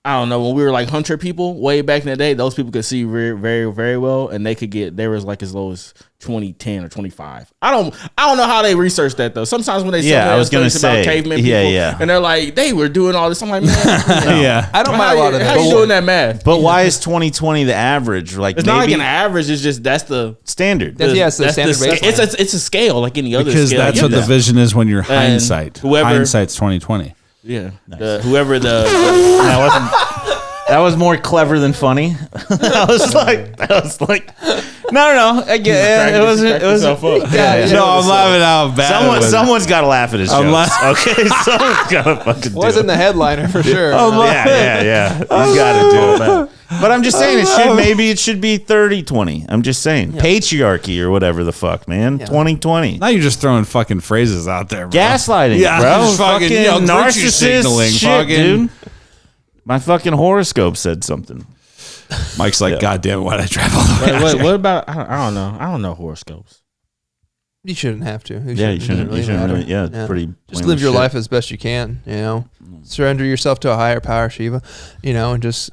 Speaker 2: I don't know, when we were like hunter people way back in the day, those people could see very, very, very well, and they could get there was like as low as 2010 or 25. I don't know how they researched that though. Sometimes when they say
Speaker 1: I was gonna say
Speaker 2: about cavemen people, and they're like they were doing all this. I'm like, man,
Speaker 5: Yeah.
Speaker 3: I don't buy a lot of
Speaker 2: How
Speaker 3: that.
Speaker 2: you doing that math?
Speaker 1: But why is 2020 the average? Like,
Speaker 2: It's
Speaker 1: maybe
Speaker 2: not like an average. It's just that's the
Speaker 1: standard.
Speaker 3: That's the standard
Speaker 2: scale.
Speaker 3: baseline.
Speaker 2: It's a scale like any other
Speaker 5: Because
Speaker 2: scale.
Speaker 5: that's
Speaker 2: Yeah.
Speaker 5: what the vision is when you're hindsight.
Speaker 2: whoever-
Speaker 5: Hindsight's 2020.
Speaker 2: Yeah, whoever the
Speaker 1: That was more clever than funny. I was like, no. I get it. It was.
Speaker 2: up.
Speaker 5: No, I'm laughing out bad.
Speaker 1: Someone's got to laugh at his
Speaker 5: I'm
Speaker 1: jokes. Okay, someone's got to fucking do
Speaker 3: Wasn't
Speaker 1: it.
Speaker 3: the headliner for sure.
Speaker 1: Yeah. He's got to do it, man. But I'm just saying, maybe it should be 30-20. I'm just saying, patriarchy or whatever the fuck, man. 2020.
Speaker 5: Now you're just throwing fucking phrases out there, bro.
Speaker 1: Gaslighting,
Speaker 5: Yeah,
Speaker 1: bro.
Speaker 5: just fucking,
Speaker 1: Fucking
Speaker 5: virtue
Speaker 1: narcissist
Speaker 5: signaling,
Speaker 1: shit,
Speaker 5: fucking-
Speaker 1: dude. My fucking horoscope said something.
Speaker 5: Mike's like, God damn it, why'd I drive all the way out
Speaker 2: Wait,
Speaker 5: here?"
Speaker 2: what about? I don't know. I don't know horoscopes.
Speaker 3: You shouldn't have to.
Speaker 1: You
Speaker 3: It
Speaker 1: shouldn't.
Speaker 3: really
Speaker 1: You shouldn't.
Speaker 3: matter.
Speaker 1: Really, yeah, it's pretty.
Speaker 3: Just
Speaker 1: plain
Speaker 3: live your
Speaker 1: shit.
Speaker 3: life as best you can. Surrender yourself to a higher power, Shiva. And just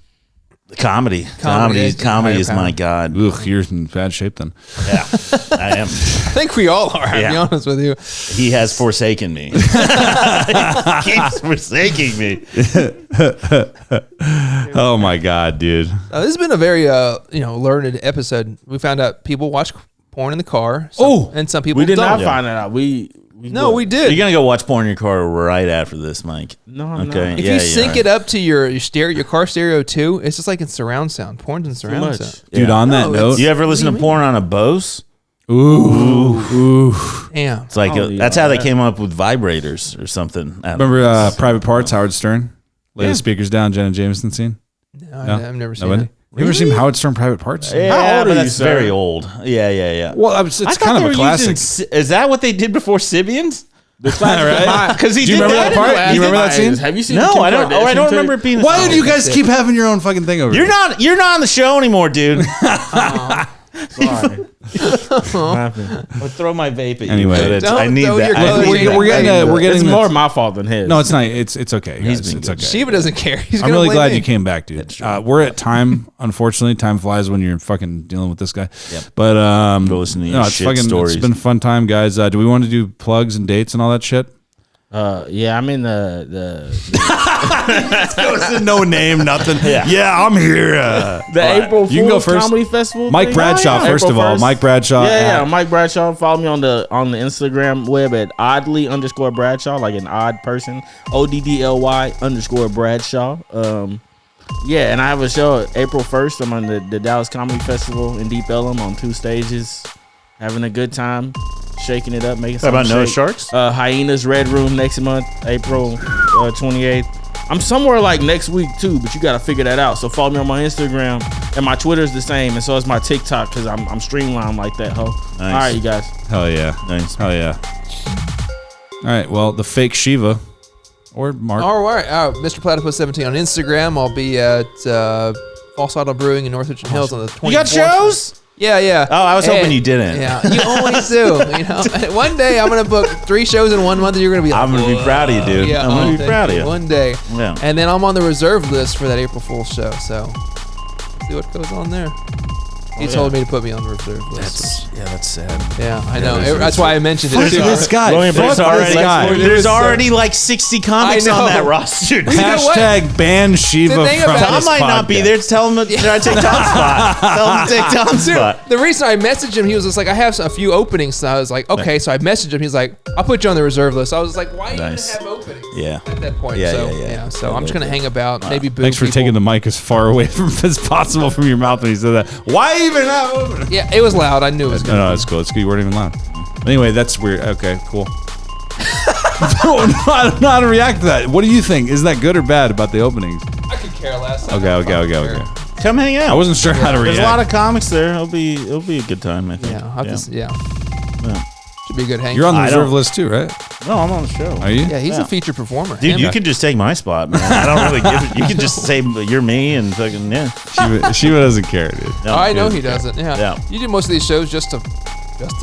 Speaker 1: Comedy is my god.
Speaker 5: Ugh, you're in bad shape then.
Speaker 1: Yeah, I am.
Speaker 3: I think we all are. To be honest with you,
Speaker 1: He has forsaken me. He keeps forsaking me.
Speaker 5: Oh my god, dude.
Speaker 3: this has been a very learned episode. We found out people watch porn in the car. And some people
Speaker 2: We did
Speaker 3: don't.
Speaker 2: not find that out. We
Speaker 3: did.
Speaker 1: You're gonna go watch porn in your car right after this, Mike.
Speaker 2: No, I'm
Speaker 1: Okay.
Speaker 2: not.
Speaker 3: If you sync it up to your stereo, your car stereo too, it's just like in surround sound. Porn's in surround
Speaker 2: much.
Speaker 3: sound.
Speaker 5: Dude, on that note.
Speaker 1: You ever listen to porn on a Bose?
Speaker 5: Ooh.
Speaker 3: Damn.
Speaker 1: It's like that's how they came up with vibrators or something.
Speaker 5: Remember Private Parts, Howard Stern? Lay the speakers down, Jenna Jameson scene?
Speaker 3: No, I've never seen
Speaker 5: Nobody?
Speaker 3: it.
Speaker 5: You ever seen Howard Stern Private Parts?
Speaker 1: Yeah,
Speaker 2: How old
Speaker 1: but
Speaker 2: are you,
Speaker 1: that's
Speaker 2: sir?
Speaker 1: very old. Yeah.
Speaker 5: Well, it's
Speaker 1: I thought
Speaker 5: kind
Speaker 1: they
Speaker 5: of a
Speaker 1: were
Speaker 5: classic.
Speaker 1: using is that what they did before Sibians?
Speaker 5: Right?
Speaker 1: Because he
Speaker 5: Do you
Speaker 1: did
Speaker 5: remember that part?
Speaker 1: He
Speaker 5: You remember that scene?
Speaker 2: Have you seen?
Speaker 1: No,
Speaker 2: Kim
Speaker 1: I don't. Oh, I don't
Speaker 2: Kardashian
Speaker 1: remember
Speaker 2: tape?
Speaker 1: it being.
Speaker 5: Why do you guys keep having your own fucking thing over
Speaker 1: You're
Speaker 5: here?
Speaker 1: not on the show anymore, dude.
Speaker 2: Sorry. What happened?
Speaker 1: I'll throw my vape at
Speaker 5: Anyway.
Speaker 1: you.
Speaker 3: Don't
Speaker 1: I need
Speaker 3: throw
Speaker 1: that.
Speaker 3: your
Speaker 1: I
Speaker 3: clothes
Speaker 1: need
Speaker 3: in
Speaker 1: that.
Speaker 5: we're getting
Speaker 2: It's
Speaker 5: this-
Speaker 2: more my fault than his.
Speaker 5: No, it's not. It's okay. Guys. It's okay.
Speaker 3: Shiva doesn't care. He's
Speaker 5: I'm
Speaker 3: gonna
Speaker 5: really
Speaker 3: blame
Speaker 5: glad
Speaker 3: me.
Speaker 5: you came back, dude. We're at time. Unfortunately, time flies when you're fucking dealing with this guy.
Speaker 1: Yep.
Speaker 5: But
Speaker 1: Go listen to your
Speaker 5: it's
Speaker 1: shit stories.
Speaker 5: It's been a fun time, guys. Do we want to do plugs and dates and all that shit?
Speaker 2: Yeah, I'm in the
Speaker 5: No name, nothing. Yeah, I'm here.
Speaker 2: April Fool's
Speaker 5: You can go first.
Speaker 2: Comedy Festival.
Speaker 5: Mike
Speaker 2: thing.
Speaker 5: Bradshaw, first
Speaker 2: April
Speaker 5: of all.
Speaker 2: 1st.
Speaker 5: Mike Bradshaw.
Speaker 2: Yeah, Mike Bradshaw. Follow me on the Instagram web at oddly_Bradshaw, like an odd person. ODDLY_Bradshaw. Yeah, and I have a show April 1st. I'm on the Dallas Comedy Festival in Deep Ellum on 2 stages, having a good time, shaking it up, making
Speaker 1: How about
Speaker 2: something
Speaker 1: Noah
Speaker 2: shake.
Speaker 1: Sharks?
Speaker 2: Hyenas Red Room next month, April 28th. I'm somewhere like next week too, but you got to figure that out. So follow me on my Instagram, and my Twitter's the same, and so is my TikTok because I'm streamlined like that, ho.
Speaker 1: Nice.
Speaker 2: All right, you guys.
Speaker 5: Hell yeah.
Speaker 1: Nice.
Speaker 5: Hell yeah. All right. Well, the fake Shiva or Mark.
Speaker 3: All right, Mr. Platypus 17 on Instagram. I'll be at False Auto Brewing in North Richmond Hills on the 24th.
Speaker 1: You got shows?
Speaker 3: Yeah.
Speaker 1: Oh, I was hoping you didn't.
Speaker 3: Yeah, you always do. You know, one day I'm gonna book 3 shows in 1 month, and you're gonna be like,
Speaker 1: I'm gonna be proud of you, dude.
Speaker 3: Yeah,
Speaker 1: I'm gonna be
Speaker 3: thank
Speaker 1: proud of you.
Speaker 3: One day.
Speaker 1: Yeah.
Speaker 3: And then I'm on the reserve list for that April Fool's show. So see what goes on there. He told me to put me on the reserve list.
Speaker 1: That's sad.
Speaker 3: Yeah, I know. That's why I mentioned it too.
Speaker 5: This guy.
Speaker 1: There's
Speaker 5: Fuck
Speaker 1: already,
Speaker 5: this guy.
Speaker 1: there's already like 60 comics
Speaker 3: I know.
Speaker 1: on that roster. dude.
Speaker 3: know what?
Speaker 5: Hashtag ban Shiva
Speaker 3: The thing
Speaker 5: from
Speaker 3: about-
Speaker 1: Tom
Speaker 5: this
Speaker 1: might not be
Speaker 5: podcast.
Speaker 1: there. Tell him to try to take Tom's spot. Tell him to take Tom's spot.
Speaker 3: The reason I messaged him, he was just like, I have a few openings. So I was like, okay. So I messaged him. He's like, I'll put you on the reserve list. I was like, why
Speaker 1: Nice.
Speaker 3: even have openings?
Speaker 1: Yeah.
Speaker 3: At that point.
Speaker 1: Yeah,
Speaker 3: so,
Speaker 1: yeah.
Speaker 3: So I'm just gonna hang about. Maybe boo
Speaker 5: Thanks for
Speaker 3: people.
Speaker 5: taking the mic as far away from as possible from your mouth when you said that. Why even have opening?
Speaker 3: Yeah, it was loud. I knew it was gonna.
Speaker 5: No, it's cool. It's good. You weren't even loud. Anyway, that's weird. Okay, cool. I don't know how to react to that. What do you think? Is that good or bad about the openings?
Speaker 3: I could care less.
Speaker 5: Okay.
Speaker 1: Come hang out.
Speaker 5: I wasn't sure how to react.
Speaker 1: There's a lot of comics there. It'll be a good time, I think.
Speaker 3: Yeah, I'll have to. Yeah.
Speaker 1: Yeah.
Speaker 3: Should be a good hang.
Speaker 5: You're on the
Speaker 1: I
Speaker 5: reserve
Speaker 1: don't-
Speaker 5: list too, right?
Speaker 1: No, I'm on the show.
Speaker 5: Are you?
Speaker 3: Yeah, he's
Speaker 1: Yeah.
Speaker 3: a featured performer.
Speaker 1: Dude,
Speaker 3: Him.
Speaker 1: you can just take my spot, man. I don't really give it. You can just say you're me and fucking yeah.
Speaker 5: Shiva doesn't care, dude.
Speaker 1: No,
Speaker 3: I know
Speaker 1: dude.
Speaker 3: he doesn't. Yeah.
Speaker 1: Yeah.
Speaker 3: You do most of these shows just to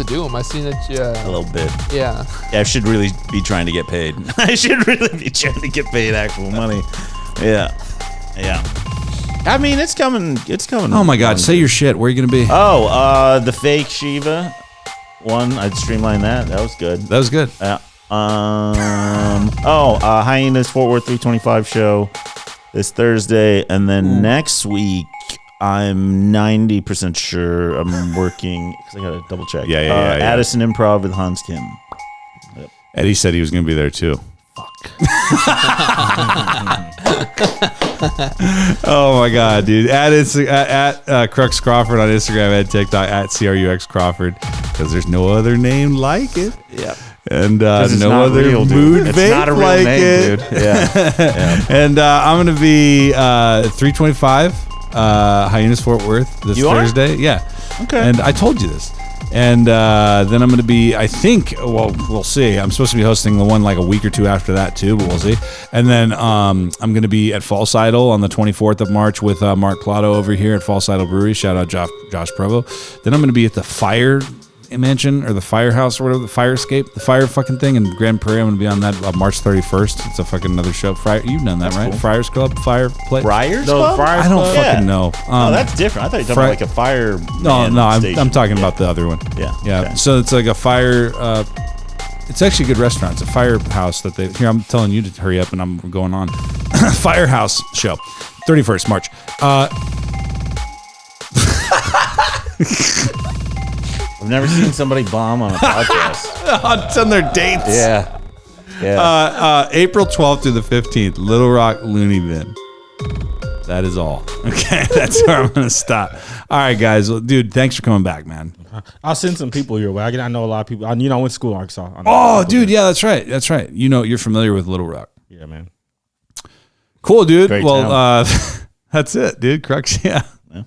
Speaker 3: do them. I seen that.
Speaker 1: A little bit.
Speaker 3: Yeah.
Speaker 1: Yeah, I should really be trying to get paid. I should really be trying to get paid actual money. Yeah. I mean, it's coming. It's coming.
Speaker 5: Oh my God! Say your shit. Where are you gonna be?
Speaker 1: Oh, the fake Shiva one. I'd streamline that. That was good.
Speaker 5: That was good.
Speaker 1: Hyenas Fort Worth 325 show this Thursday, and then next week I'm 90% sure I'm working because I gotta double check.
Speaker 5: Yeah.
Speaker 1: Addison Improv with Hans Kim.
Speaker 5: Eddie said he was gonna be there too. Oh my God, dude! At Crux Crawford on Instagram, at TikTok, at CRUX Crawford, because there's no other name like it.
Speaker 1: Yeah.
Speaker 5: And
Speaker 1: It's
Speaker 5: no
Speaker 1: not
Speaker 5: other
Speaker 1: real, dude.
Speaker 5: mood
Speaker 1: It's
Speaker 5: vape
Speaker 1: not a real
Speaker 5: like
Speaker 1: name,
Speaker 5: it.
Speaker 1: dude. Yeah.
Speaker 5: And I'm gonna be 325 Hyenas Fort Worth this
Speaker 1: You are?
Speaker 5: Thursday. Yeah.
Speaker 1: Okay.
Speaker 5: And I told you this. And then I'm going to be, I think, well, we'll see. I'm supposed to be hosting the one like a week or two after that too, but we'll see. And then I'm going to be at False Idol on the 24th of March with Marc Plata over here at False Idol Brewery. Shout out Josh Provo. Then I'm going to be at the Fire Mansion or the Firehouse or whatever, the Fire Escape, the fire fucking thing in Grand Prairie. I'm gonna be on that March 31st. It's a fucking another show. You've done that, right? Cool. Friars Club, Fireplace.
Speaker 1: Friars Club?
Speaker 5: I don't fucking know.
Speaker 1: Oh, that's different. I thought you were talking about like a fire.
Speaker 5: No, I'm talking about the other one.
Speaker 1: Yeah.
Speaker 5: Okay. So it's like a fire. It's actually a good restaurant. It's a firehouse that they. Here, I'm telling you to hurry up, and I'm going on. Firehouse show, 31st March.
Speaker 1: I've never seen somebody bomb on a podcast.
Speaker 5: It's on their dates.
Speaker 1: Yeah.
Speaker 5: April 12th through the 15th, Little Rock Looney Bin. That is all. Okay, that's where I'm going to stop. All right, guys. Well, dude, thanks for coming back, man.
Speaker 2: I'll send some people your way. I know a lot of people. I went to school in Arkansas.
Speaker 5: Oh, dude, yeah, that's right. That's right. You know, you're familiar with Little Rock.
Speaker 2: Yeah, man.
Speaker 5: Cool, dude.
Speaker 1: Great
Speaker 5: well, that's it, dude. Crux, yeah.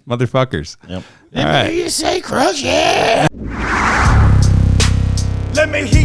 Speaker 5: Motherfuckers.
Speaker 1: Yep.
Speaker 5: All right.
Speaker 2: You say Crux, yeah.
Speaker 4: Let me hear